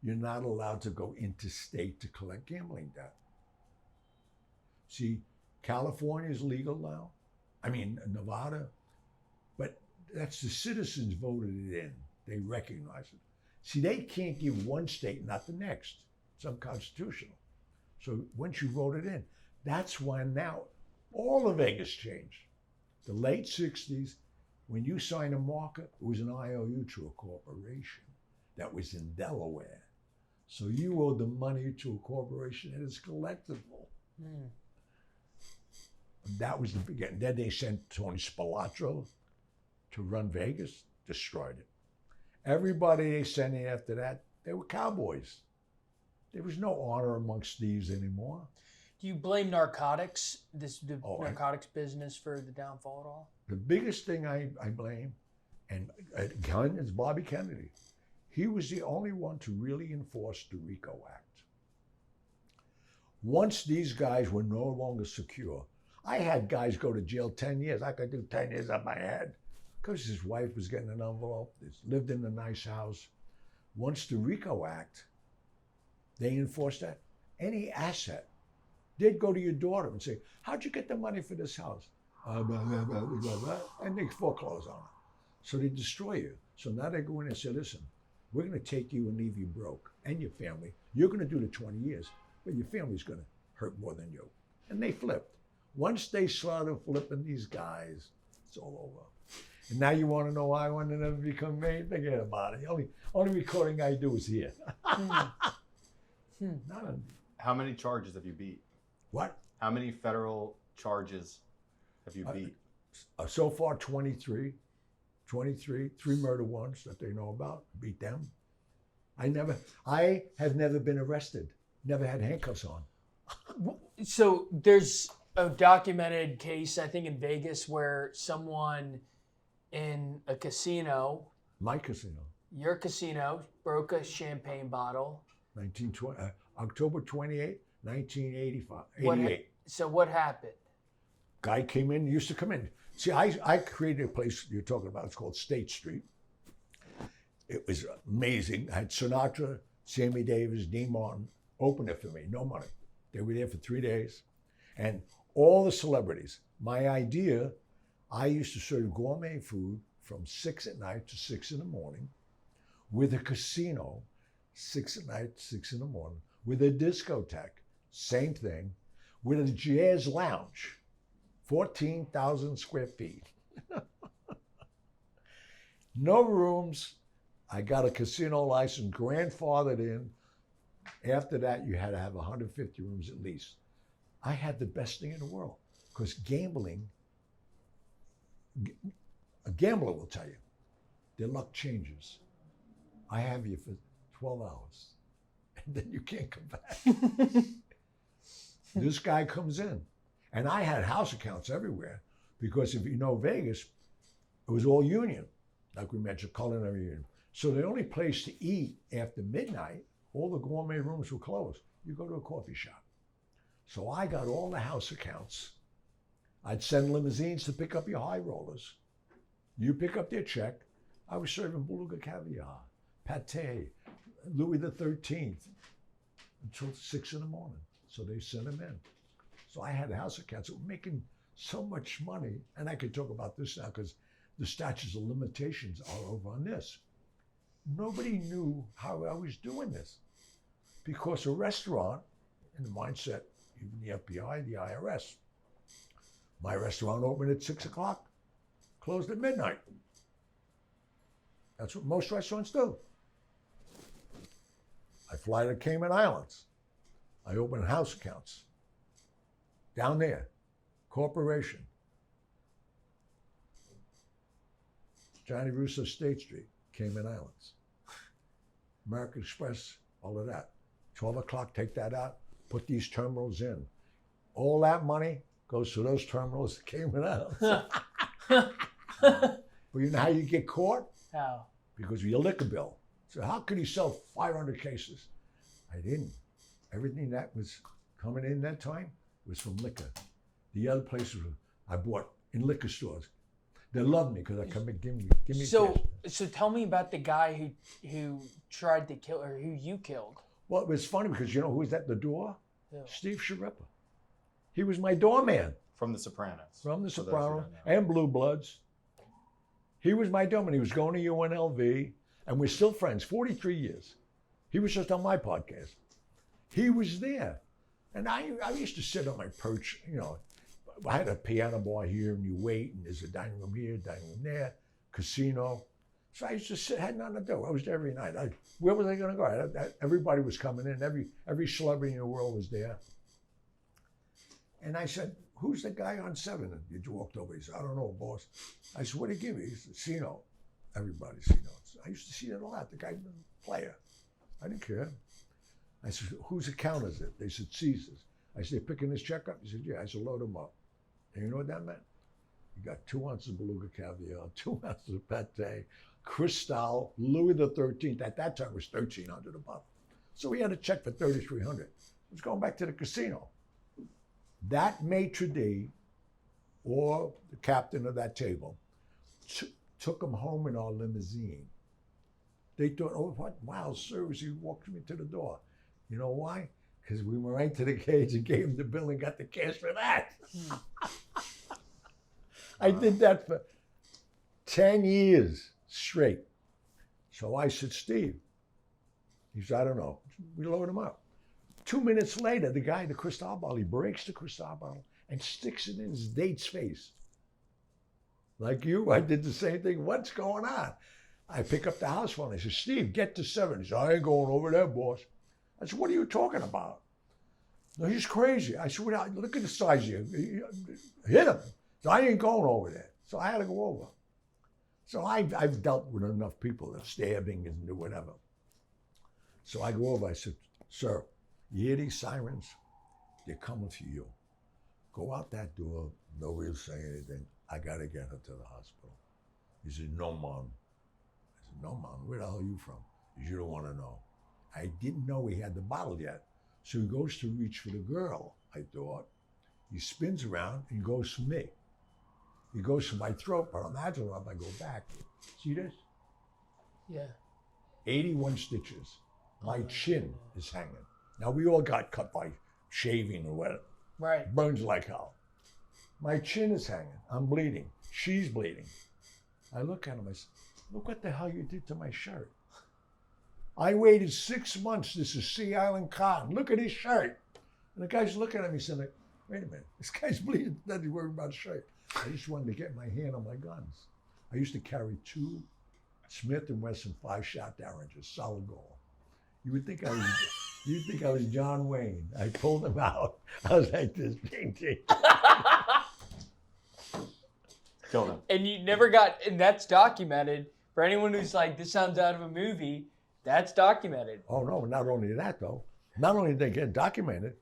You're not allowed to go interstate to collect gambling debt. See, California is legal now. I mean, Nevada. But that's the citizens voted it in. They recognize it. See, they can't give one state, not the next. It's unconstitutional. So once you vote it in, that's why now all of Vegas changed. The late 60s, when you sign a marker, it was an IOU to a corporation that was in Delaware. So you owe the money to a corporation and it's collectible. Mm. That was the beginning. Then they sent Tony Spilotro to run Vegas, destroyed it. Everybody they sent in after that, they were cowboys. There was no honor amongst thieves anymore. Do you blame narcotics, the Oh, narcotics business for the downfall at all? The biggest thing I blame, and again, is Bobby Kennedy. He was the only one to really enforce the RICO Act. Once these guys were no longer secure, I had guys go to jail 10 years. I could do 10 years on my head because his wife was getting an envelope, lived in a nice house. Once the RICO Act, they enforced that. Any asset, they'd go to your daughter and say, how'd you get the money for this house? Blah, blah, blah, blah, blah, and they foreclose on it. So they destroy you. So now they go in and say, listen, we're going to take you and leave you broke and your family. You're going to do the 20 years, but your family's going to hurt more than you. And they flipped. Once they started flipping these guys, it's all over. And now you want to know why I want to never become mayor? Forget about it. The only recording I do is here. How many charges have you beat? What? How many federal charges have you beat? So far, 23. 23, 3 murder ones that they know about, beat them. I have never been arrested, never had handcuffs on. So there's a documented case, I think in Vegas, where someone in a casino, My casino, your casino, broke a champagne bottle. October 28, 1985, What 88. So what happened? Guy came in, used to come in. See, I created a place you're talking about. It's called State Street. It was amazing. I had Sinatra, Sammy Davis, Dean Martin open it for me, no money. They were there for 3 days. And all the celebrities. My idea, I used to serve gourmet food from 6 at night to 6 in the morning, with a casino, 6 at night, 6 in the morning, with a discotheque, same thing, with a jazz lounge, 14,000 square feet. No rooms. I got a casino license, grandfathered in. After that, you had to have 150 rooms at least. I had the best thing in the world because gambling, a gambler will tell you, their luck changes. I have you for 12 hours and then you can't come back. This guy comes in and I had house accounts everywhere because if you know Vegas, it was all union, like we mentioned, culinary union. So the only place to eat after midnight, all the gourmet rooms were closed. You go to a coffee shop. So I got all the house accounts. I'd send limousines to pick up your high rollers. You pick up their check. I was serving beluga caviar, pate, Louis XIII until 6 in the morning. So they sent them in. So I had house accounts that were making so much money. And I could talk about this now because the statutes of limitations are over on this. Nobody knew how I was doing this because a restaurant, in the mindset, even the FBI, the IRS, my restaurant opened at 6 o'clock, closed at midnight. That's what most restaurants do. I fly to Cayman Islands. I open house accounts down there, corporation, Gianni Russo, State Street, Cayman Islands, American Express, all of that. 12 o'clock, take that out, put these terminals in. All that money goes to those terminals that Cayman Islands. But you know how you get caught? How? Because of your liquor bill. So how could he sell 500 cases? I didn't. Everything that was coming in that time was from liquor. The other places I bought in liquor stores. They loved me because I come and give me cash. So tell me about the guy who tried to kill, or who you killed. Well, it was funny because you know who was at the door? Yeah. Steve Sharippa. He was my doorman. From The Sopranos. From The For those who Sopranos don't know. and Blue Bloods. He was my doorman. He was going to UNLV, and we're still friends, 43 years. He was just on my podcast. He was there. And I used to sit on my perch, you know. I had a piano bar here, and you wait, and there's a dining room here, dining room there, casino. So I used to sit, had nothing to do. I was there every night. Where was I going to go? Everybody was coming in. Every celebrity in the world was there. And I said, who's the guy on 7? And he walked over. He said, I don't know, boss. I said, what did he give me? He said, C-note. Everybody C-notes. I used to see that a lot. The guy was a player. I didn't care. I said, whose account is it? They said, Caesar's. I said, they're picking this check up? He said, yeah. I said, load them up. And you know what that meant? You got 2 ounces of beluga caviar, 2 ounces of pate, Cristal, Louis the 13th. At that time, it was $1,300 a bottle. So we had a check for $3,300. It was going back to the casino. That maitre d' or the captain of that table took him home in our limousine. They thought, oh, what wild service. He walked me to the door. You know why? Because we went right to the cage and gave him the bill and got the cash for that. I did that for 10 years straight. So I said, Steve. He said, I don't know. We load him up. 2 minutes later, the guy, the Cristal bottle, he breaks the Cristal bottle and sticks it in his date's face. Like you, I did the same thing. What's going on? I pick up the house phone. I said, Steve, get to 7. He said, I ain't going over there, boss. I said, what are you talking about? No, he's crazy. I said, well, look at the size of you. Hit him. So I ain't going over there. So I had to go over. So I've dealt with enough people that stabbing and do whatever. So I go over. I said, sir, you hear these sirens? They're coming for you. Go out that door. Nobody will say anything. I got to get her to the hospital. He said, no, Mom. I said, no, Mom. Where the hell are you from? He said, you don't want to know. I didn't know he had the bottle yet. So he goes to reach for the girl, I thought. He spins around and goes for me. He goes for my throat, but imagine if I go back. See this? Yeah. 81 stitches. My chin is hanging. Now, we all got cut by shaving or whatever. Right. Burns like hell. My chin is hanging. I'm bleeding. She's bleeding. I look at him. I said, look what the hell you did to my shirt. I waited 6 months. This is Sea Island cotton. Look at his shirt. And the guy's looking at me saying, like, wait a minute. This guy's bleeding. Doesn't worry about his shirt. I just wanted to get my hand on my guns. I used to carry 2 Smith & Wesson 5-shot Derringers, solid gold. You would think I was John Wayne. I pulled them out. I was like this, ding, ding. Killed him. And you never got, and that's documented. For anyone who's like, this sounds out of a movie, that's documented. Oh, no, not only that, though. Not only did they get documented,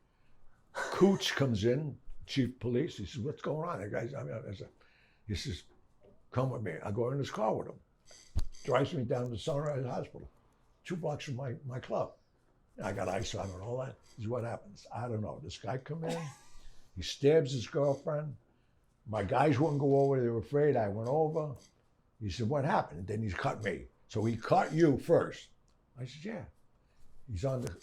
Cooch comes in, chief of police. He says, what's going on? The guy's, he says, come with me. I go in his car with him. Drives me down to Sunrise Hospital, 2 blocks from my club. I got ice on and all that. This is what happens. I don't know. This guy come in, he stabs his girlfriend. My guys wouldn't go over. They were afraid. I went over. He said, what happened? And then he's cut me. So he cut you first. I said, yeah. He's on the...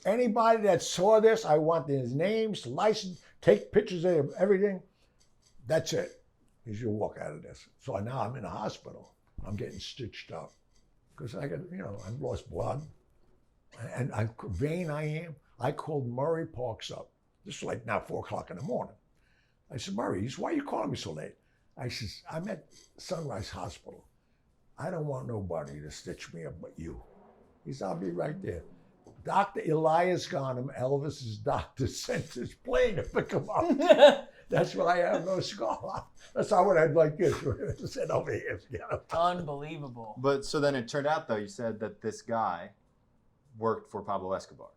Anybody that saw this, I want his names, license, take pictures of everything. That's it. He should walk out of this. So now I'm in a hospital. I'm getting stitched up. Because I got, I've lost blood. And vain I am. I called Murray Parks up. This is like now 4 o'clock in the morning. I said, Murray, he said, why are you calling me so late? I said, I'm at Sunrise Hospital. I don't want nobody to stitch me up but you. He said, I'll be right there. Dr. Elias Ghanem, Elvis's doctor, sent his plane to pick him up. That's why I have no scar. That's how I'd like this. Sit over here. Unbelievable. But so then it turned out, though, you said that this guy worked for Pablo Escobar.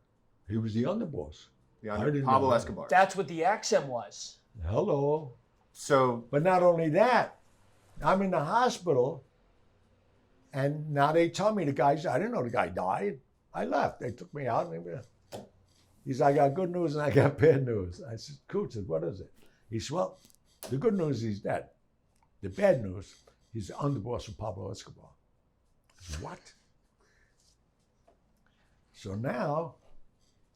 He was the underboss. Pablo Escobar. That's what the accent was. Hello. So, but not only that, I'm in the hospital, and now they tell me I didn't know the guy died. I left. They took me out. And he said, I got good news and I got bad news. I said, Coots, what is it? He said, well, the good news is he's dead. The bad news, he's the underboss of Pablo Escobar. I said, what? So now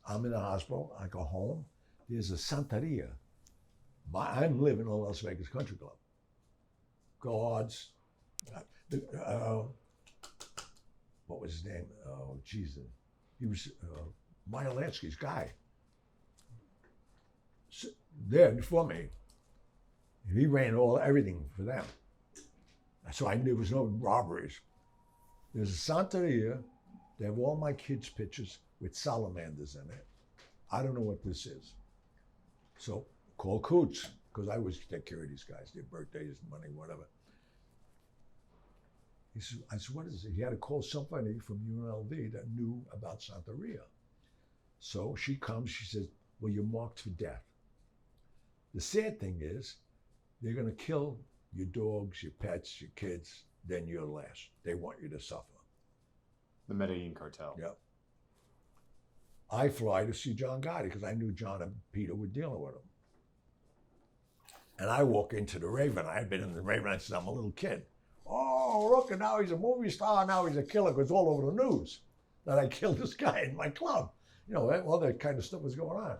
I'm in the hospital. I go home. There's a Santeria. I'm living in the Las Vegas Country Club. Guards. What was his name? Oh, Jesus. He was Myelansky's guy. So, there before me. He ran everything for them. So I knew there was no robberies. There's a Santeria. They have all my kids' pictures with salamanders in it. I don't know what this is. So call Coots, because I always take care of these guys, their birthdays, money, whatever. I said, what is it? He had to call somebody from UNLV that knew about Santeria. So she comes, she says, well, you're marked for death. The sad thing is, they're going to kill your dogs, your pets, your kids, then you're last. They want you to suffer. The Medellin cartel. Yep. I fly to see John Gotti because I knew John and Peter were dealing with him. And I walk into the Raven. I had been in the Raven since I'm a little kid. Oh, look, and now he's a movie star. Now he's a killer. It's all over the news that I killed this guy in my club. You know, all that kind of stuff was going on.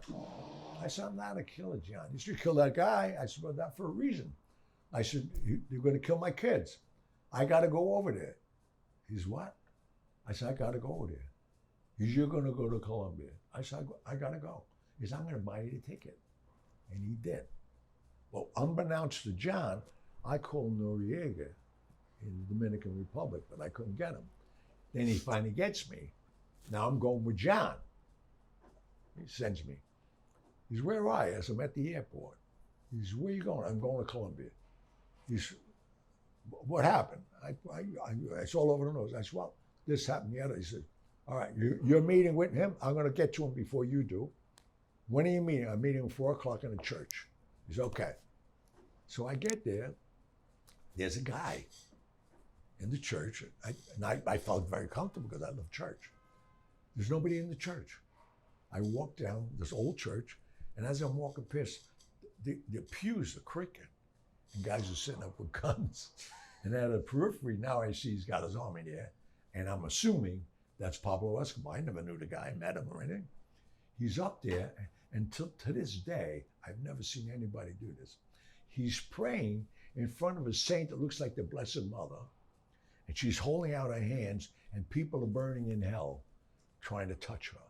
I said, I'm not a killer, John. You should kill that guy. I said, well, that for a reason. I said, you're going to kill my kids. I got to go over there. He's what? I said, I got to go over there. He said, you're going to go to Colombia. I said, I got to go. He said, I'm going to buy you a ticket. And he did. Well, unbeknownst to John, I called Noriega in the Dominican Republic, but I couldn't get him. Then he finally gets me. Now I'm going with John. He sends me. He's, where are you? I said, I'm at the airport. He's, where you going? I'm going to Colombia. He's, what happened? It's all over the news. I said, well, this happened the other. He said, all right, you're meeting with him. I'm going to get to him before you do. When are you meeting? I'm meeting him 4 o'clock in the church. He said, okay. So I get there. There's a guy in the church. I felt very comfortable because I love church. There's nobody in the church. I walk down this old church, and as I'm walking past, the pews are creaking, and guys are sitting up with guns. And at the periphery, now I see he's got his arm in the air, and I'm assuming that's Pablo Escobar. I never knew the guy, met him or anything. He's up there, and to this day, I've never seen anybody do this. He's praying in front of a saint that looks like the Blessed Mother, and she's holding out her hands, and people are burning in hell trying to touch her.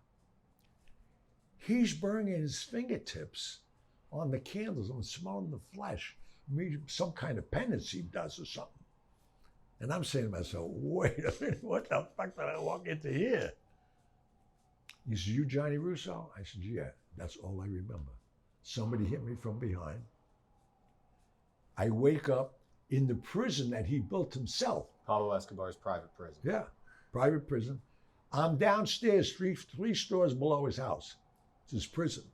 He's burning his fingertips on the candles. I'm smelling the flesh. Maybe some kind of penance he does or something. And I'm saying to myself, wait a minute, what the fuck did I walk into here? He says, you Gianni Russo? I said, yeah, that's all I remember. Somebody hit me from behind. I wake up in the prison that he built himself. Pablo Escobar's private prison. Yeah, private prison. I'm downstairs, three stores below his house. It's his prison.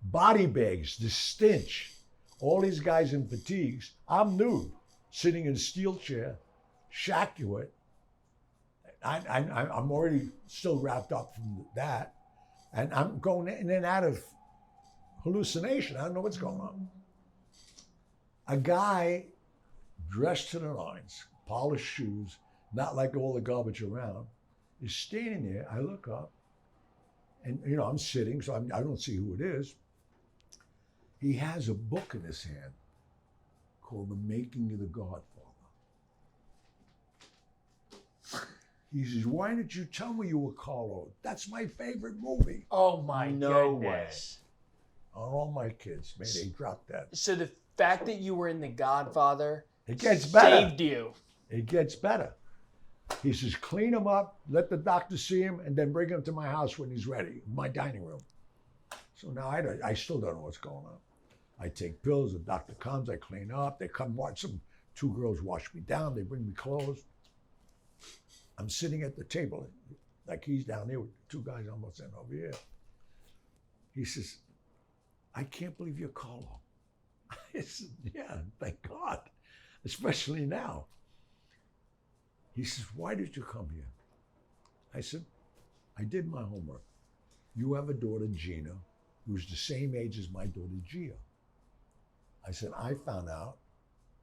Body bags, the stench. All these guys in fatigues. I'm nude, sitting in a steel chair, shackulate. I'm already still wrapped up from that. And I'm going in and out of hallucination. I don't know what's going on. A guy dressed to the nines, polished shoes, not like all the garbage around, is standing there. I look up, and you know, I'm sitting, so I don't see who it is. He has a book in his hand called The Making of the Godfather. He says, why didn't you tell me you were Carlo? That's my favorite movie. Oh my No goodness. On all my kids, man, they dropped that. So the fact that you were in The Godfather It gets better. saved you. It gets better. He says, clean him up, let the doctor see him, and then bring him to my house when he's ready, my dining room. So now I still don't know what's going on. I take pills, the doctor comes, I clean up, they come watch some, 2 girls wash me down, they bring me clothes. I'm sitting at the table, like he's down there with 2 guys almost in over here. He says, I can't believe you're Carlo. I said, yeah, thank God, especially now. He says, why did you come here? I said, I did my homework. You have a daughter, Gina, who's the same age as my daughter, Gia. I said, I found out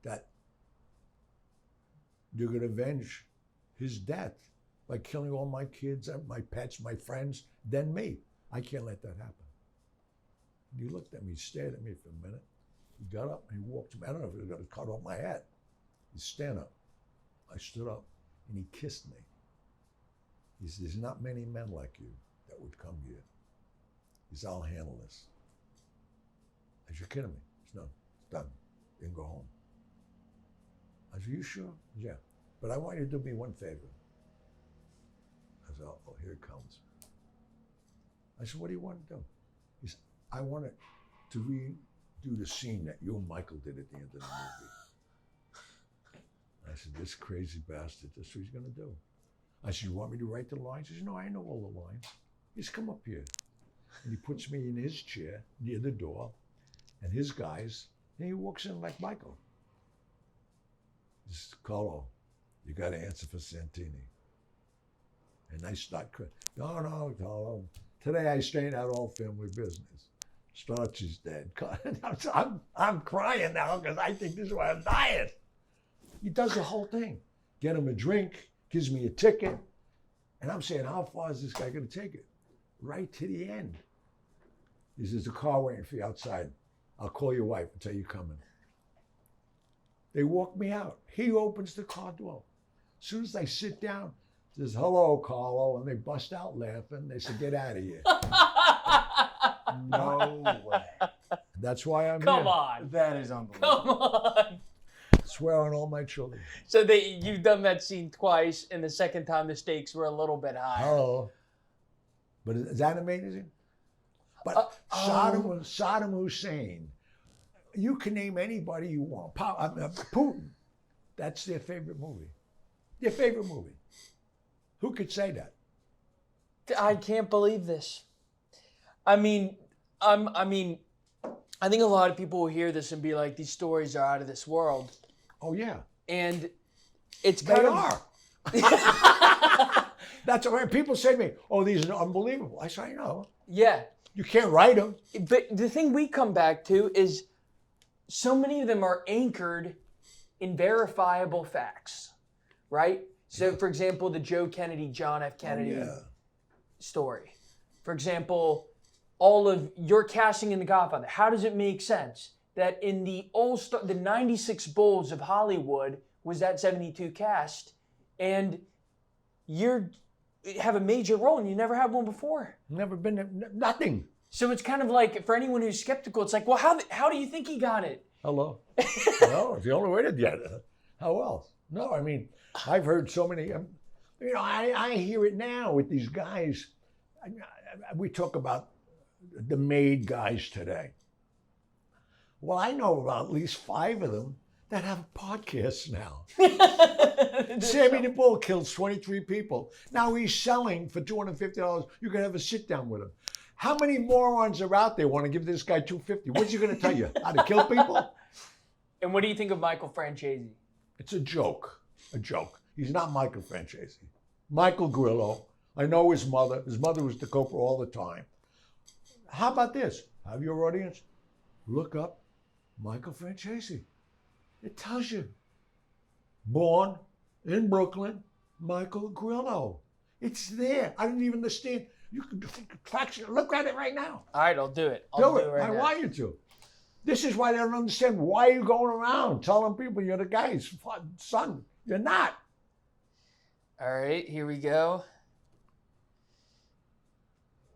that you're going to avenge his death by killing all my kids, my pets, my friends, then me. I can't let that happen. He looked at me, stared at me for a minute. He got up and he walked to me. I don't know if he was going to cut off my head. He stand up. I stood up and he kissed me. He said, there's not many men like you that would come here. He said, I'll handle this. I said, you're kidding me. It's done. It's done. You can go home. I said, you sure? Yeah. But I want you to do me one favor. I said, oh, here it comes. I said, what do you want to do? He said, I want to redo the scene that you and Michael did at the end of the movie. I said, this crazy bastard, this is what he's going to do. I said, you want me to write the lines? He said, no, I know all the lines. He said, come up here. and he puts me in his chair near the door, and his guys, and he walks in like Michael. He says, Carlo, you got to answer for Santini. And I start crying. No, Carlo. Today I straightened out all family business. Starchy's dead. I'm crying now because I think this is why I'm dying. He does the whole thing. Get him a drink, gives me a ticket. And I'm saying, how far is this guy going to take it? Right to the end. He says, the car waiting for you outside. I'll call your wife and tell you coming. They walk me out. He opens the car door. As soon as I sit down, says, hello, Carlo, and they bust out laughing. They said, get out of here. No way. That's why I'm Come here. on. That is unbelievable. Come on. Swear on all my children. So you've done that scene twice, and the second time the stakes were a little bit higher. Hello. But is that amazing? But Saddam Hussein, you can name anybody you want. Putin, that's their favorite movie. Their favorite movie. Who could say that? I can't believe this. I think a lot of people will hear this and be like, these stories are out of this world. Oh, yeah. And it's They kind of... are. That's why people say to me, oh, these are unbelievable. I say, I know. Yeah. You can't write them. But the thing we come back to is so many of them are anchored in verifiable facts, right? So, for example, the Joe Kennedy, John F. Kennedy story. For example, all of your casting in The Godfather. How does it make sense that in the the 96 Bulls of Hollywood was that 72 cast, and you have a major role and you never had one before? Never been, nothing. So it's kind of like, for anyone who's skeptical, it's like, well, how do you think he got it? Hello. No, it's the only way to get it. How else? No, I mean, I've heard so many, I hear it now with these guys. We talk about the made guys today. Well, I know about at least 5 of them that have podcasts now. Sammy the Bull kills 23 people. Now he's selling for $250. You can have a sit down with him. How many morons are out there want to give this guy $250? What's he going to tell you? How to kill people? And what do you think of Michael Francese? It's a joke. A joke. He's not Michael Francese. Michael Grillo. I know his mother. His mother was the Copra all the time. How about this? Have your audience look up Michael Francese. It tells you. Born in Brooklyn, Michael Grillo. It's there. I didn't even understand. You can look at it right now. All right, I'll do it. I'll do it right I now. want you to. This is why they don't understand. Why are you going around telling people you're the guy's son? You're not. All right, here we go.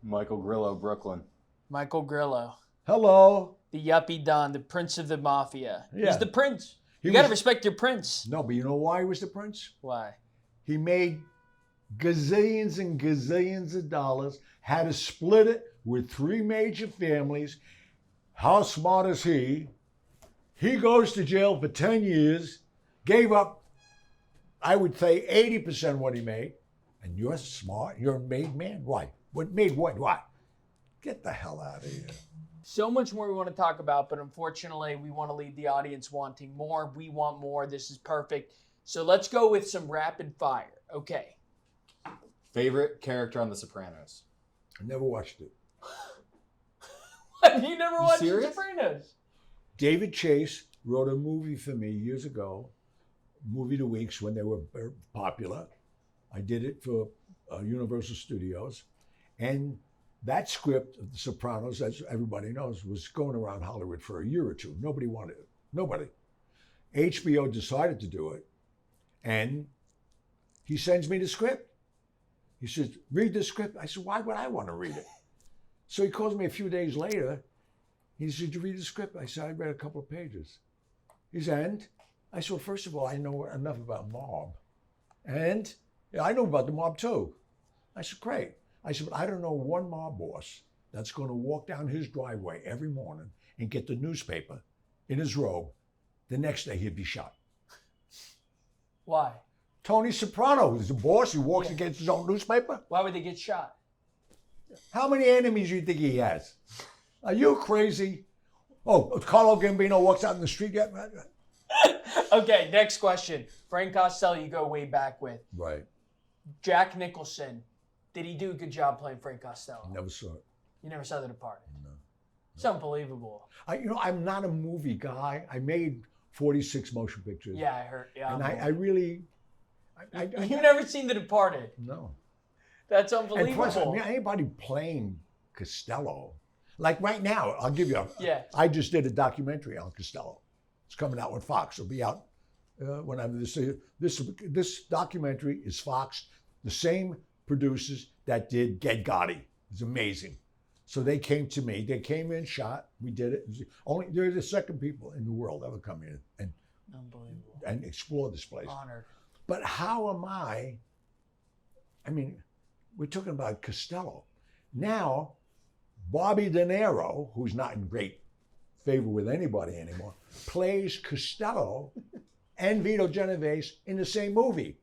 Michael Grillo, Brooklyn. Michael Grillo, Hello. the yuppie don, the prince of the mafia. Yeah. He's the prince. He You got to was- respect your prince. No, but you know why he was the prince? Why? He made gazillions and gazillions of dollars, had to split it with 3 major families. How smart is he? He goes to jail for 10 years, gave up, I would say, 80% what he made. And you're smart, you're a made man. Why? What made what? Why? Get the hell out of here. So much more we want to talk about, but unfortunately, we want to leave the audience wanting more. We want more. This is perfect. So let's go with some rapid fire. Okay. Favorite character on The Sopranos? I never watched it. You never watched The serious? Sopranos? David Chase wrote a movie for me years ago, Movie to Weeks, when they were very popular. I did it for Universal Studios. And that script of The Sopranos, as everybody knows, was going around Hollywood for a year or two. Nobody wanted it. Nobody. HBO decided to do it. And he sends me the script. He says, read the script. I said, why would I want to read it? So he calls me a few days later. He said, did you read the script? I said, I read a couple of pages. He said, and? I said, well, first of all, I know enough about mob. And I know about the mob too. I said, great. I said, but I don't know one mob boss that's going to walk down his driveway every morning and get the newspaper in his robe. The next day he'd be shot. Why? Tony Soprano is the boss. He walks against his own newspaper. Why would they get shot? How many enemies do you think he has? Are you crazy? Oh, Carlo Gambino walks out in the street. Okay, next question. Frank Costello, you go way back with. Right. Jack Nicholson. Did he do a good job playing Frank Costello? Never saw it. You never saw The Departed? No. It's unbelievable. I'm not a movie guy. I made 46 motion pictures. Yeah, I heard. Yeah, And I really... You've never seen The Departed? No. That's And unbelievable. plus, anybody playing Costello, like right now, I'll give you Yeah. I just did a documentary on Costello. It's coming out with Fox. It'll be out whenever this documentary is Fox, the same producers that did Get Gotti. It's amazing. So they came to me. They came in, shot. We did it. They're the second people in the world ever come in Unbelievable. and explore this place. Honored. But how am I mean, we're talking about Costello. Now, Bobby De Niro, who's not in great favor with anybody anymore, plays Costello and Vito Genovese in the same movie.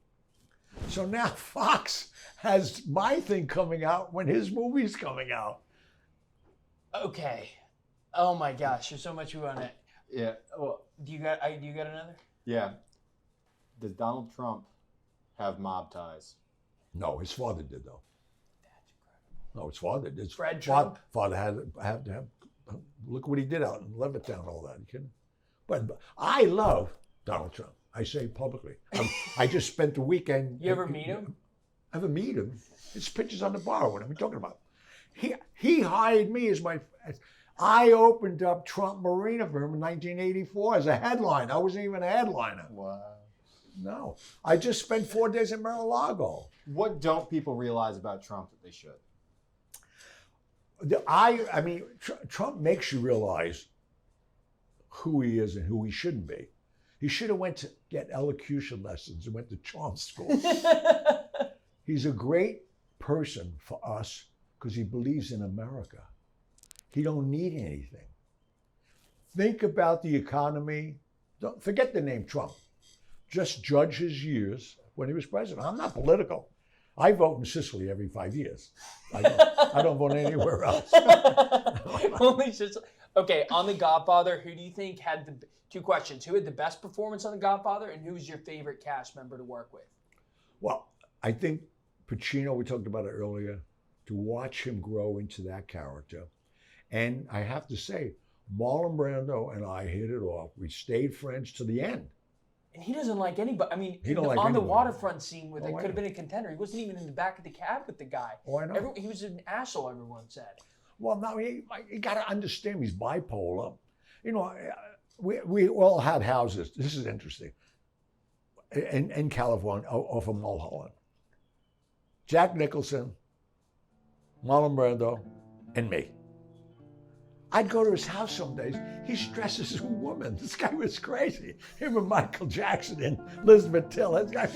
So now Fox has my thing coming out when his movie's coming out. Okay. Oh my gosh, there's so much we want to. Yeah. Well, Do you got another? yeah. Does Donald Trump have mob ties? No, his father did though. That's incredible. No, his father did. His Fred Trump? Father had to have. Look what he did out in Levittown, all that. You kidding? But I love Donald Trump. I say publicly. I just spent the weekend. You ever meet him? Ever meet him? His pictures on the bar. What are we talking about? He hired me as my. I opened up Trump Marina for him in 1984 as a headline. I wasn't even a headliner. Wow. No, I just spent 4 days in Mar-a-Lago. What don't people realize about Trump that they should? Trump makes you realize who he is and who he shouldn't be. He should have went to get elocution lessons and went to charm school. He's a great person for us because he believes in America. He don't need anything. Think about the economy. Don't forget the name Trump. Just judge his years when he was president. I'm not political. I vote in Sicily every 5 years. I don't vote anywhere else. Okay, on The Godfather, who do you think had the two questions? Who had the best performance on The Godfather, and who was your favorite cast member to work with? Well, I think Pacino, we talked about it earlier, to watch him grow into that character. And I have to say, Marlon Brando and I hit it off. We stayed friends to the end. And he doesn't like anybody. I mean, He don't like on the anybody. waterfront scene where Oh, it I could have know. been a contender, he wasn't even in the back of the cab with the guy. Oh, I know. He was an asshole, everyone said. Well, now you got to understand he's bipolar. You know, we all had houses. This is interesting. In California, off of Mulholland. Jack Nicholson, Marlon Brando, and me. I'd go to his house some days. He's dressed as a woman. This guy was crazy. Him and Michael Jackson and Elizabeth Taylor. This guy,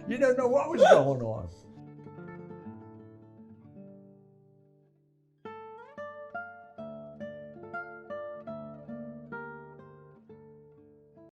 you don't know what was going on.